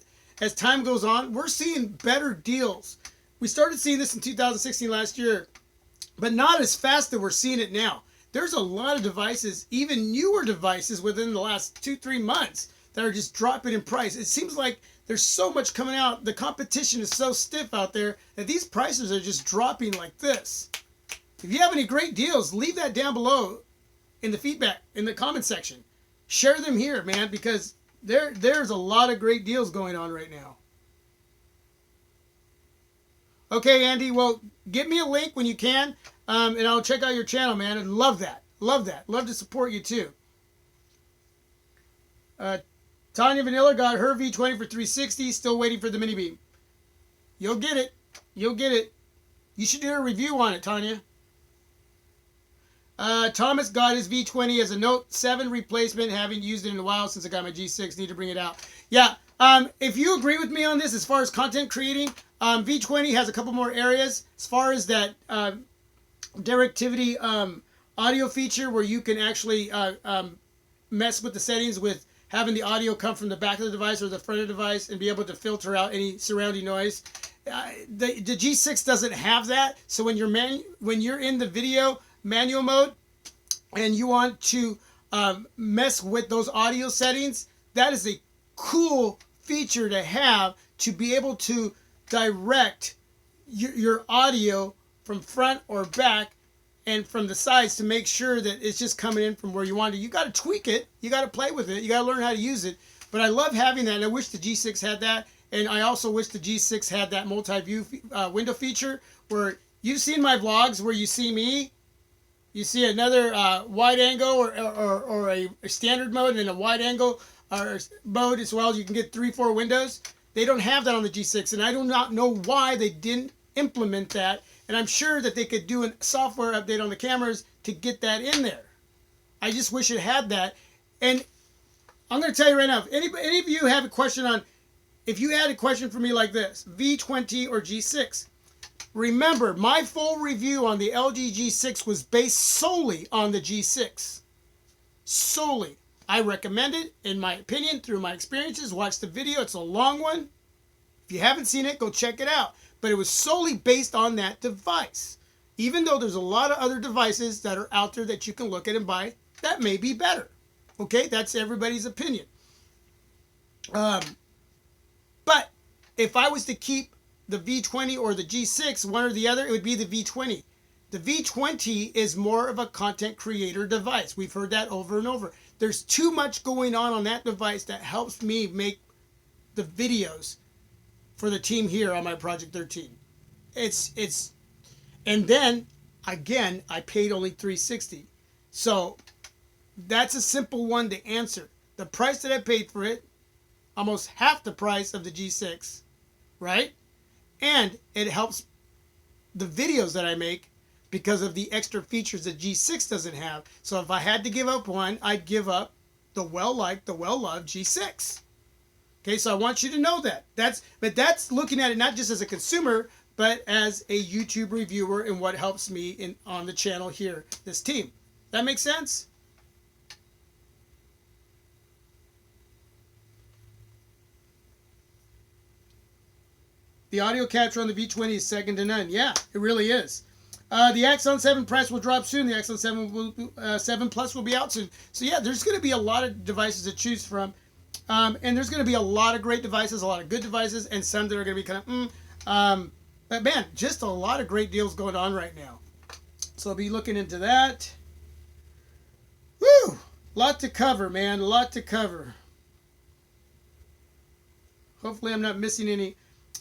time goes on. We're seeing better deals. We started seeing this in 2016 last year, but not as fast that we're seeing it now. There's a lot of devices, even newer devices within the last 2-3 months that are just dropping in price. It seems like there's so much coming out. The competition is so stiff out there that these prices are just dropping like this. If you have any great deals, leave that down below in the feedback, in the comment section. Share them here, man, because there's a lot of great deals going on right now. Okay, Andy, well, give me a link when you can, and I'll check out your channel, man. I'd love that. Love that. Love to support you, too. Tanya Vanilla got her V20 for $360, still waiting for the mini beam. You'll get it. You'll get it. You should do a review on it, Tanya. Thomas got his V20 as a Note 7 replacement. Haven't used it in a while since I got my G6. Need to bring it out. Yeah. If you agree with me on this, as far as content creating, V20 has a couple more areas. As far as that directivity audio feature where you can actually mess with the settings with having the audio come from the back of the device or the front of the device and be able to filter out any surrounding noise. The G6 doesn't have that. So when you're in the video manual mode and you want to mess with those audio settings, that is a cool feature to have, to be able to direct your audio from front or back and from the sides to make sure that it's just coming in from where you want it. You got to tweak it. You got to play with it. You got to learn how to use it. But I love having that, and I wish the G6 had that. And I also wish the G6 had that multi-view window feature where you've seen my vlogs where you see me, you see another wide angle or a standard mode and a wide angle mode as well. You can get 3-4 windows. They don't have that on the G6, and I do not know why they didn't implement that. And I'm sure that they could do a software update on the cameras to get that in there. I just wish it had that. And I'm going to tell you right now, if any of you have a question on, if you had a question for me like this, V20 or G6, remember my full review on the LG G6 was based solely on the G6. Solely. I recommend it, in my opinion, through my experiences. Watch the video. It's a long one. If you haven't seen it, go check it out. But it was solely based on that device. Even though there's a lot of other devices that are out there that you can look at and buy that may be better. Okay, that's everybody's opinion. But if I was to keep the V20 or the G6, one or the other, it would be the V20. The V20 is more of a content creator device. We've heard that over and over. There's too much going on that device that helps me make the videos for the team here on my Project 13. And then again, I paid only $360. So that's a simple one to answer. The price that I paid for it, almost half the price of the G6, right? And it helps the videos that I make because of the extra features that G6 doesn't have. So if I had to give up one, I'd give up the well-liked, the well-loved G6. Okay, so I want you to know that. That's looking at it not just as a consumer, but as a YouTube reviewer and what helps me on the channel here, this team. That makes sense? The audio capture on the V20 is second to none. Yeah, it really is. The Axon 7 price will drop soon. The Axon 7 Plus will be out soon. So yeah, there's going to be a lot of devices to choose from. And there's going to be a lot of great devices, a lot of good devices, and some that are going to be kind of, but man, just a lot of great deals going on right now. So I'll be looking into that. Woo! Lot to cover, man. A lot to cover. Hopefully I'm not missing any.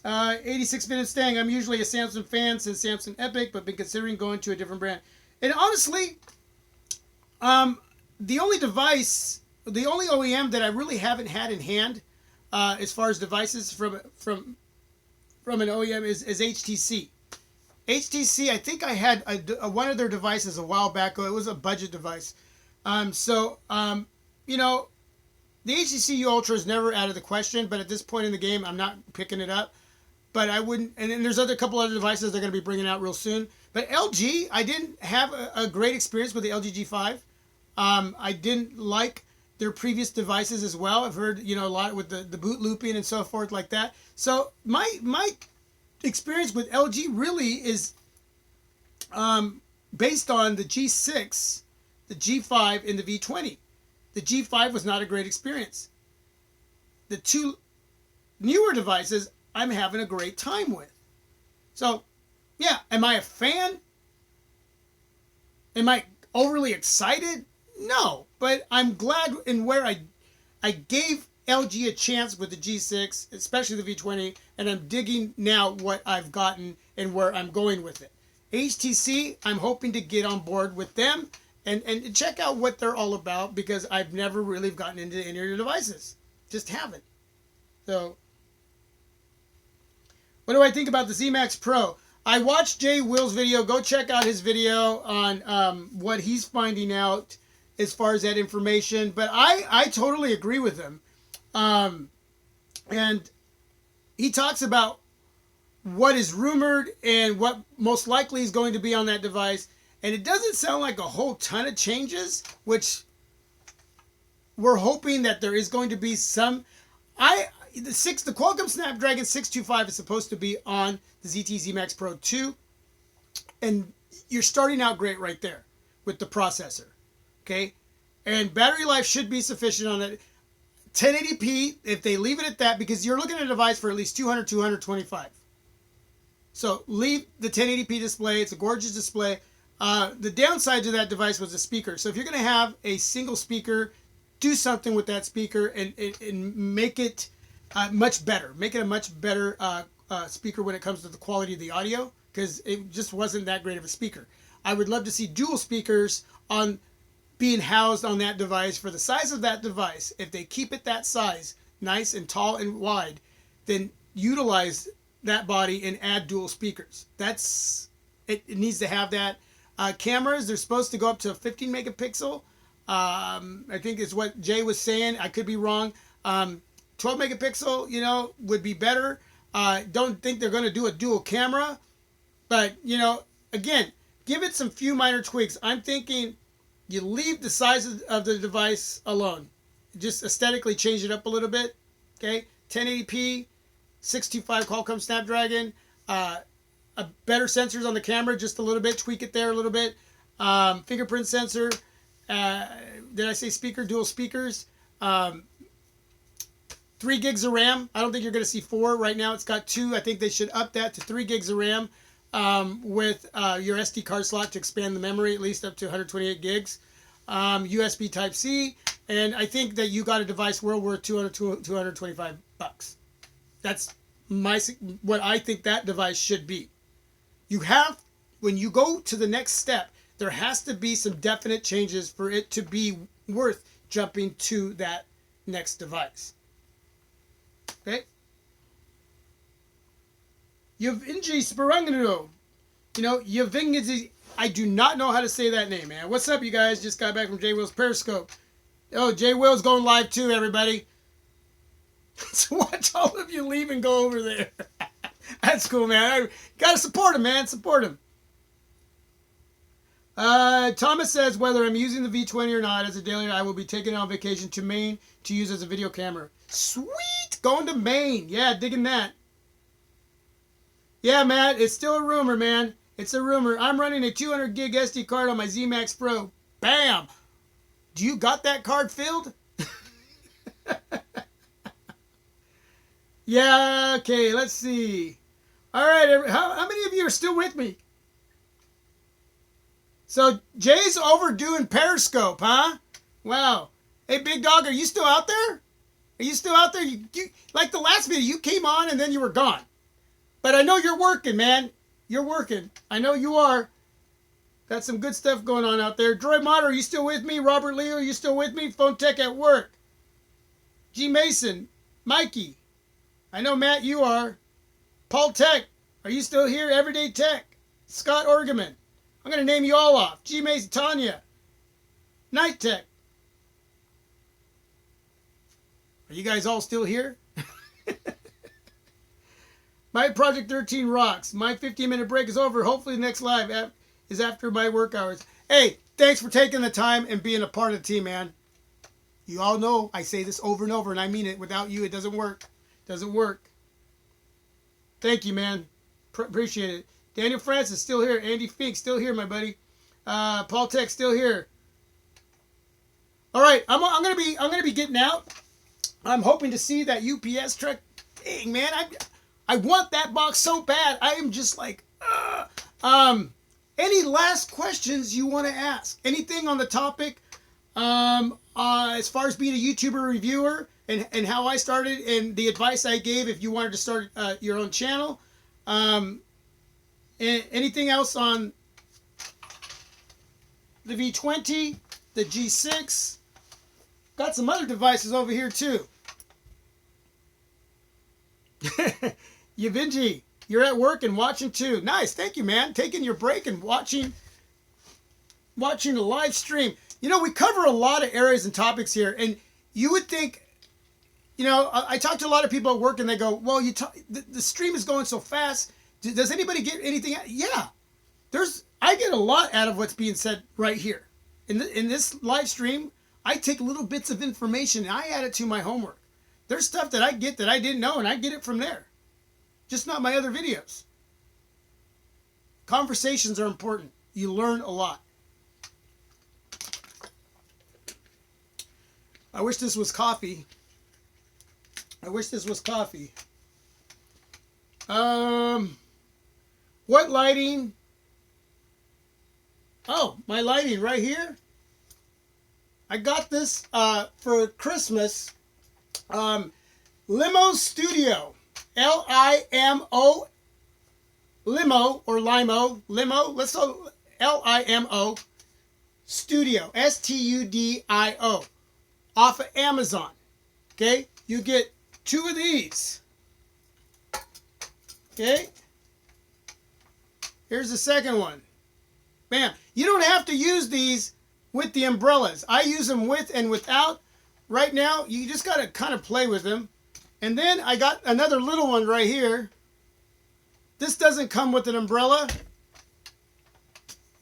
86 minutes staying. I'm usually a Samsung fan since Samsung Epic, but been considering going to a different brand. And honestly, the only OEM that I really haven't had in hand, as far as devices from an OEM is HTC. HTC, I think I had one of their devices a while back. It was a budget device. You know, the HTC Ultra is never out of the question, but at this point in the game, I'm not picking it up. But I wouldn't, and then there's a couple other devices they're going to be bringing out real soon. But LG, I didn't have a great experience with the LG G5. I didn't like their previous devices as well. I've heard, a lot with the boot looping and so forth like that. So my experience with LG really is based on the G6, the G5, and the V20. The G5 was not a great experience. The two newer devices I'm having a great time with. So, yeah, am I a fan? Am I overly excited? No, but I'm glad in where I gave LG a chance with the G6, especially the V20, and I'm digging now what I've gotten and where I'm going with it. HTC, I'm hoping to get on board with them and check out what they're all about, because I've never really gotten into any of their devices. Just haven't. So, what do I think about the Z Max Pro? I watched Jay Will's video. Go check out his video on what he's finding out as far as that information. But I totally agree with him. And he talks about what is rumored and what most likely is going to be on that device. And it doesn't sound like a whole ton of changes, which we're hoping that there is going to be some. The Qualcomm Snapdragon 625 is supposed to be on the ZT-Z Max Pro 2. And you're starting out great right there with the processor. Okay? And battery life should be sufficient on it. 1080p, if they leave it at that, because you're looking at a device for at least 200, 225. So leave the 1080p display. It's a gorgeous display. The downside to that device was the speaker. So if you're going to have a single speaker, do something with that speaker and make it much better. Make it a much better speaker when it comes to the quality of the audio, because it just wasn't that great of a speaker. I would love to see dual speakers being housed on that device for the size of that device. If they keep it that size, nice and tall and wide, then utilize that body and add dual speakers. It needs to have that. Cameras, they're supposed to go up to 15 megapixel. I think is what Jay was saying. I could be wrong. 12 megapixel, would be better. Don't think they're going to do a dual camera. But, again, give it some few minor tweaks. I'm thinking you leave the size of the device alone. Just aesthetically change it up a little bit. Okay? 1080p, 625 Qualcomm Snapdragon. Better sensors on the camera, just a little bit. Tweak it there a little bit. Fingerprint sensor. Did I say speaker? Dual speakers. 3 gigs of RAM. I don't think you're going to see 4. Right now it's got 2. I think they should up that to 3 gigs of RAM with your SD card slot to expand the memory at least up to 128 gigs. USB Type-C. And I think that you got a device well worth $225. That's what I think that device should be. When you go to the next step, there has to be some definite changes for it to be worth jumping to that next device. Okay? Yvinji Sparangano. Yvinji, I do not know how to say that name, man. What's up, you guys? Just got back from Jay Will's Periscope. Oh, Jay Will's going live too, everybody. So watch all of you leave and go over there. That's cool, man. Gotta support him, man. Support him. Thomas says, whether I'm using the V20 or not as a daily, I will be taking it on vacation to Maine to use as a video camera. Sweet! Going to Maine. Yeah, digging that. Yeah, Matt, it's still a rumor, man. It's a rumor. I'm running a 200 gig SD card on my Z Max Pro. Bam! Do you got that card filled? Yeah, okay, let's see. All right, how many of you are still with me? So Jay's overdoing Periscope, huh? Wow. Hey, Big Dog, are you still out there? Are you still out there? You like the last video, you came on and then you were gone. But I know you're working, man. You're working. I know you are. Got some good stuff going on out there. Droid Motter, are you still with me? Robert Leo, are you still with me? Phone Tech at work. G Mason, Mikey. I know, Matt, you are. Paul Tech, are you still here? Everyday Tech. Scott Orgeman. I'm going to name you all off. G Mason, Tanya. Night Tech. Are you guys all still here? My Project 13 rocks. My 15-minute break is over. Hopefully the next live is after my work hours. Hey, thanks for taking the time and being a part of the team, man. You all know I say this over and over, and I mean it. Without you, it doesn't work. Doesn't work. Thank you, man. Appreciate it. Daniel Francis still here. Andy Fink still here, my buddy. Paul Tech still here. All right, I'm gonna be getting out. I'm hoping to see that UPS truck. Dang, man, I want that box so bad. I am just like, any last questions you want to ask? Anything on the topic? As far as being a YouTuber reviewer and how I started and the advice I gave if you wanted to start your own channel. Anything else on the V20, the G6? Got some other devices over here too. Yvinji, you're at work and watching too. Nice. Thank you, man. Taking your break and watching the live stream. You know, we cover a lot of areas and topics here, and you would think, you know, I talk to a lot of people at work and they go, well, the stream is going so fast. Does anybody get anything out? Yeah. I get a lot out of what's being said right here. In this live stream, I take little bits of information and I add it to my homework. There's stuff that I get that I didn't know, and I get it from there. Just not my other videos. Conversations are important. You learn a lot. I wish this was coffee. What lighting? Oh, my lighting right here. I got this for Christmas. Limo Studio. Limo. Limo or Limo. Limo. Let's go Limo. Studio. Studio. Off of Amazon. Okay? You get 2 of these. Okay? Here's the second one. Bam. You don't have to use these with the umbrellas. I use them with and without. Right now, you just got to kind of play with them. And then I got another little one right here. This doesn't come with an umbrella.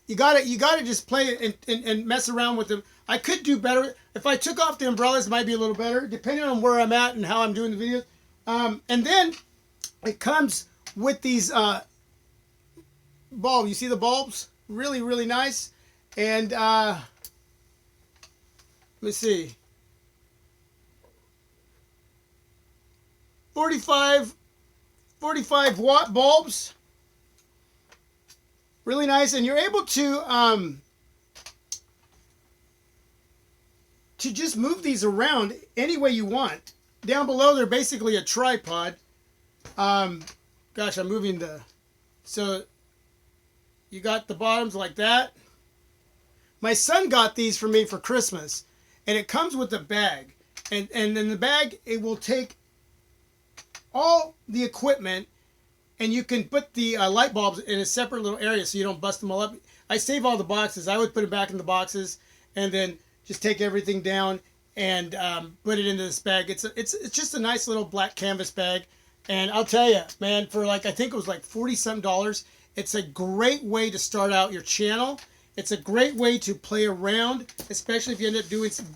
You got to just play it and mess around with them. I could do better. If I took off the umbrellas, it might be a little better, depending on where I'm at and how I'm doing the videos. And then it comes with these bulbs. You see the bulbs? Really, really nice. And let me see. 45 watt bulbs. Really nice. And you're able to just move these around any way you want. Down below, they're basically a tripod. Gosh, I'm moving so you got the bottoms like that. My son got these for me for Christmas, and it comes with a bag. And in the bag, it will take all the equipment, and you can put the light bulbs in a separate little area so you don't bust them all up. I save all the boxes. I would put it back in the boxes, and then just take everything down and put it into this bag. It's just a nice little black canvas bag. And I'll tell you, man, for like, I think it was like $40-something, it's a great way to start out your channel. It's a great way to play around, especially if you end up doing some,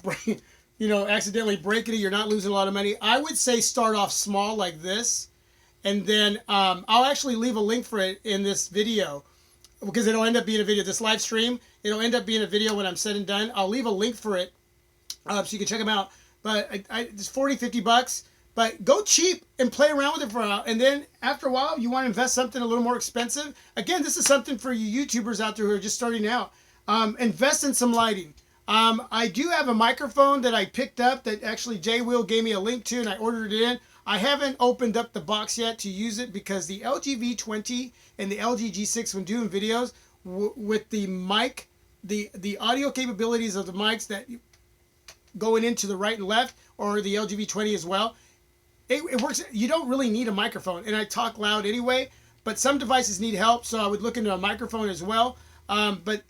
accidentally breaking it, you're not losing a lot of money. I would say start off small like this. And then I'll actually leave a link for it in this video, because it'll end up being a video. This live stream, it'll end up being a video when I'm said and done. I'll leave a link for it so you can check them out. But it's $40-50. But go cheap and play around with it for a while. And then after a while, you want to invest something a little more expensive. Again, this is something for you YouTubers out there who are just starting out. Invest in some lighting. I do have a microphone that I picked up that actually Jay Will gave me a link to, and I ordered it in. I haven't opened up the box yet to use it because the LG V20 and the LG G6, when doing videos with the mic, the audio capabilities of the mics that going into the right and left, or the LG V20 as well, it works. You don't really need a microphone, and I talk loud anyway, but some devices need help, so I would look into a microphone as well. But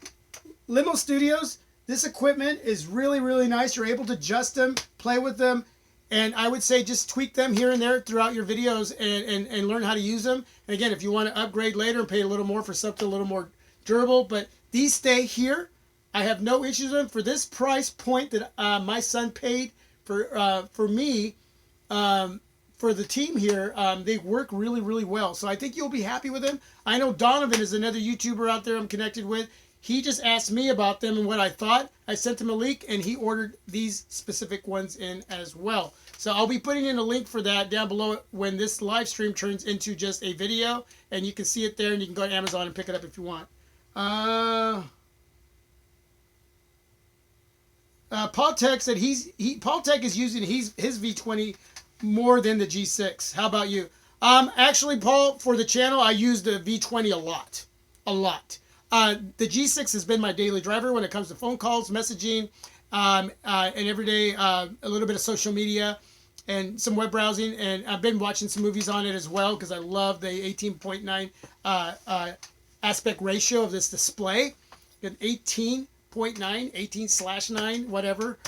Limo Studios, this equipment is really, really nice. You're able to adjust them, play with them, and I would say just tweak them here and there throughout your videos and learn how to use them. And again, if you want to upgrade later and pay a little more for something a little more durable, but these stay here. I have no issues with them. For this price point that my son paid for me, for the team here, they work really, really well. So I think you'll be happy with them. I know Donovan is another YouTuber out there I'm connected with. He just asked me about them and what I thought. I sent him a link, and he ordered these specific ones in as well. So I'll be putting in a link for that down below when this live stream turns into just a video, and you can see it there, and you can go to Amazon and pick it up if you want. Paul Tech said Paul Tech is using his V20 more than the G6. How about you? Actually, Paul, for the channel, I use the V20 a lot. The G6 has been my daily driver when it comes to phone calls, messaging, and every day a little bit of social media. and some web browsing, and I've been watching some movies on it as well because I love the 18.9 aspect ratio of this display. An 18.9, 18/9, whatever.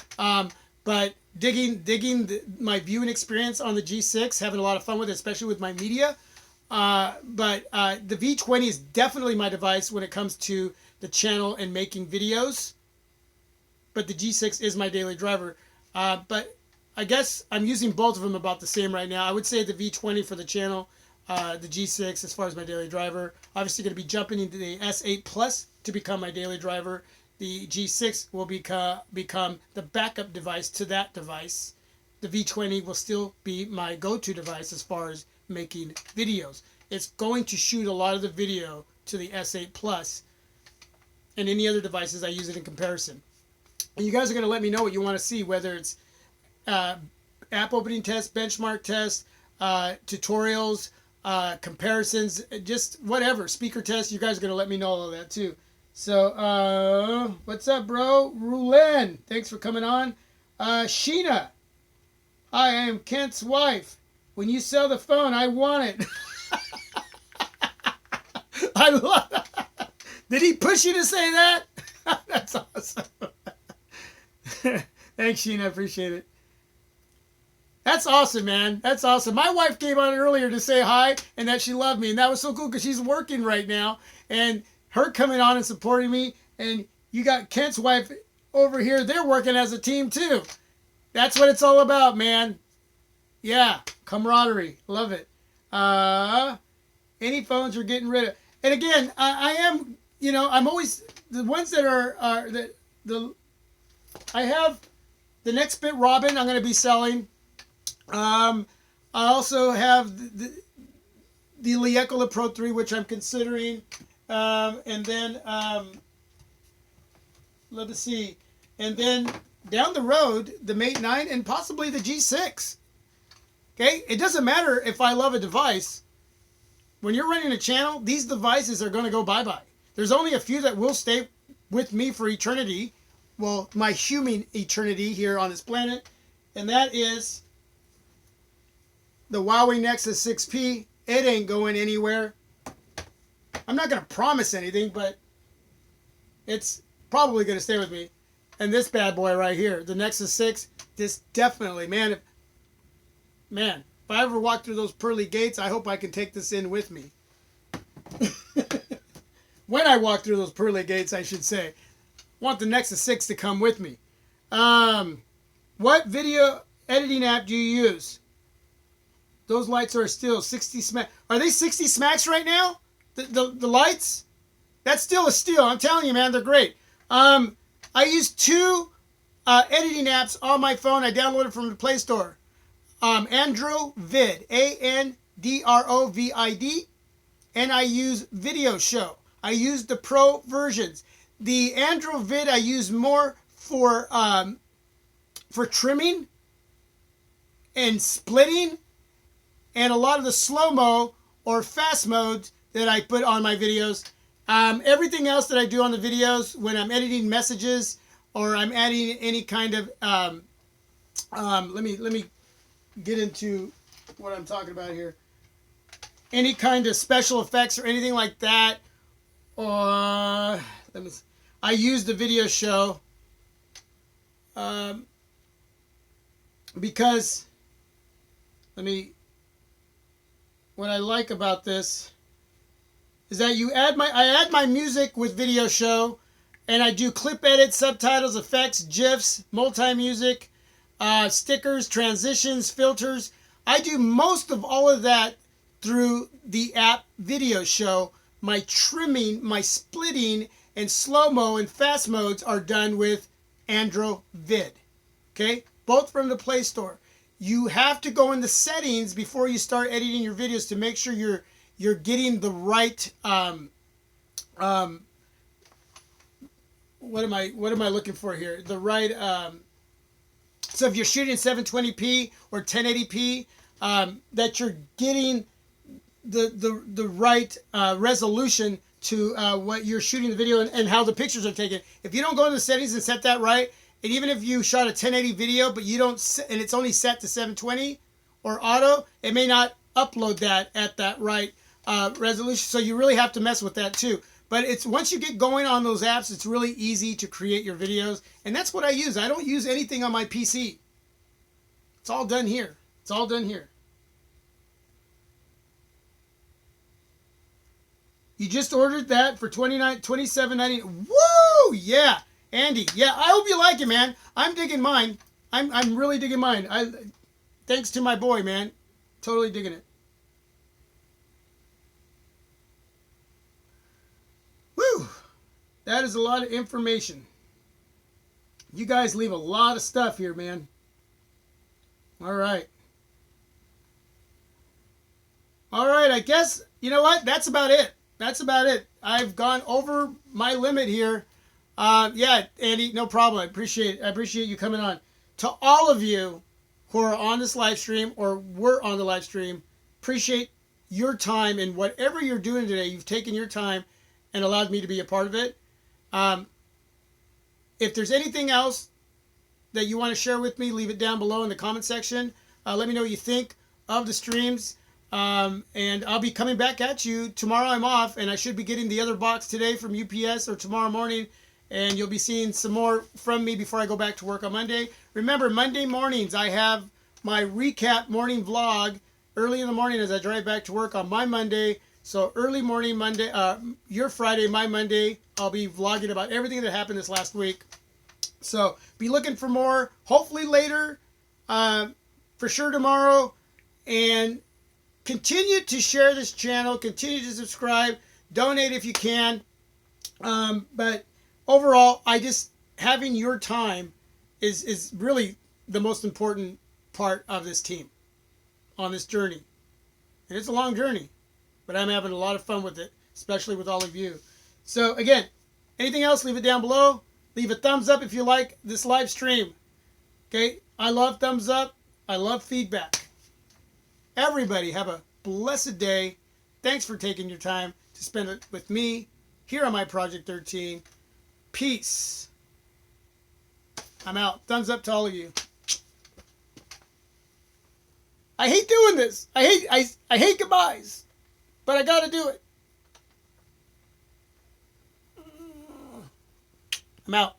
But digging my viewing experience on the G6, having a lot of fun with it, especially with my media. But the V20 is definitely my device when it comes to the channel and making videos. But the G6 is my daily driver. But I guess I'm using both of them about the same right now. I would say the V20 for the channel, the G6 as far as my daily driver. Obviously going to be jumping into the S8 Plus to become my daily driver. The G6 will become the backup device to that device. The V20 will still be my go-to device as far as making videos. It's going to shoot a lot of the video to the S8 Plus, and any other devices I use it in comparison. And you guys are going to let me know what you want to see, whether it's app opening tests, benchmark tests, tutorials, comparisons, just whatever, speaker tests. You guys are going to let me know all of that too. So, what's up, bro? Rulen, thanks for coming on. Sheena, hi, I am Kent's wife. When you sell the phone, I want it. I love that. Did he push you to say that? That's awesome. Thanks, Sheena. I appreciate it. That's awesome, man. That's awesome. My wife came on earlier to say hi and that she loved me. And that was so cool because she's working right now. And her coming on and supporting me. And you got Kent's wife over here. They're working as a team, too. That's what it's all about, man. Yeah, camaraderie. Love it. Any phones you're getting rid of. And again, I am, I'm always, the ones that are I have the next bit Robin I'm going to be selling. I also have the Liekola Pro 3, which I'm considering. And then, let us see. And then down the road, the Mate 9 and possibly the G6. Okay, it doesn't matter if I love a device. When you're running a channel, these devices are going to go bye-bye. There's only a few that will stay with me for eternity. Well, my human eternity here on this planet. And that is the Huawei Nexus 6P. It ain't going anywhere. I'm not going to promise anything, but it's probably going to stay with me. And this bad boy right here, the Nexus 6, this definitely, man, if I ever walk through those pearly gates, I hope I can take this in with me. When I walk through those pearly gates, I should say. I want the Nexus 6 to come with me. What video editing app do you use? Those lights are still 60 smacks. Are they 60 smacks right now? The lights? That's still a steal. I'm telling you, man, they're great. I use two editing apps on my phone. I downloaded from the Play Store. Androvid, Androvid, and I use Video Show. I use the Pro versions. The Androvid I use more for trimming and splitting, and a lot of the slow-mo or fast modes that I put on my videos. Everything else that I do on the videos, when I'm editing messages or I'm adding any kind of let me get into what I'm talking about here. Any kind of special effects or anything like that. I use the Video Show because what I like about this is that I add my music with Video Show, and I do clip edits, subtitles, effects, GIFs, multi-music, stickers, transitions, filters. I do most of all of that through the app Video Show. My trimming, my splitting, and slow-mo and fast modes are done with Androvid. Okay? Both from the Play Store. You have to go in the settings before you start editing your videos to make sure you're getting the right what am I looking for here? The right so if you're shooting 720p or 1080p, that you're getting the right resolution to what you're shooting the video and how the pictures are taken. If you don't go in the settings and set that right, And even if you shot a 1080 video, but you don't, and it's only set to 720 or auto, it may not upload that at that right resolution. So you really have to mess with that too. But it's once you get going on those apps, it's really easy to create your videos. And that's what I use. I don't use anything on my PC. It's all done here. It's all done here. You just ordered that for $27.90. Woo! Yeah. Andy, yeah, I hope you like it, man. I'm digging mine. I'm really digging mine. Thanks to my boy, man. Totally digging it. Woo! That is a lot of information. You guys leave a lot of stuff here, man. All right. All right, I guess, you know what? That's about it. That's about it. I've gone over my limit here. Yeah, Andy, no problem. I appreciate you coming on. To all of you who are on this live stream or were on the live stream, appreciate your time and whatever you're doing today. You've taken your time and allowed me to be a part of it. If there's anything else that you want to share with me, leave it down below in the comment section. Let me know what you think of the streams. And I'll be coming back at you. Tomorrow I'm off, and I should be getting the other box today from UPS or tomorrow morning. And you'll be seeing some more from me before I go back to work on Monday. Remember, Monday mornings, I have my recap morning vlog early in the morning as I drive back to work on my Monday. So early morning Monday, your Friday, my Monday, I'll be vlogging about everything that happened this last week. So be looking for more, hopefully later, for sure tomorrow. And continue to share this channel, continue to subscribe, donate if you can. But overall, having your time is really the most important part of this team on this journey. And it's a long journey, but I'm having a lot of fun with it, especially with all of you. So again, anything else, leave it down below. Leave a thumbs up if you like this live stream. Okay? I love thumbs up. I love feedback. Everybody have a blessed day. Thanks for taking your time to spend it with me here on my Project 13. Peace. I'm out. Thumbs up to all of you. I hate doing this. I hate goodbyes. But I gotta do it. I'm out.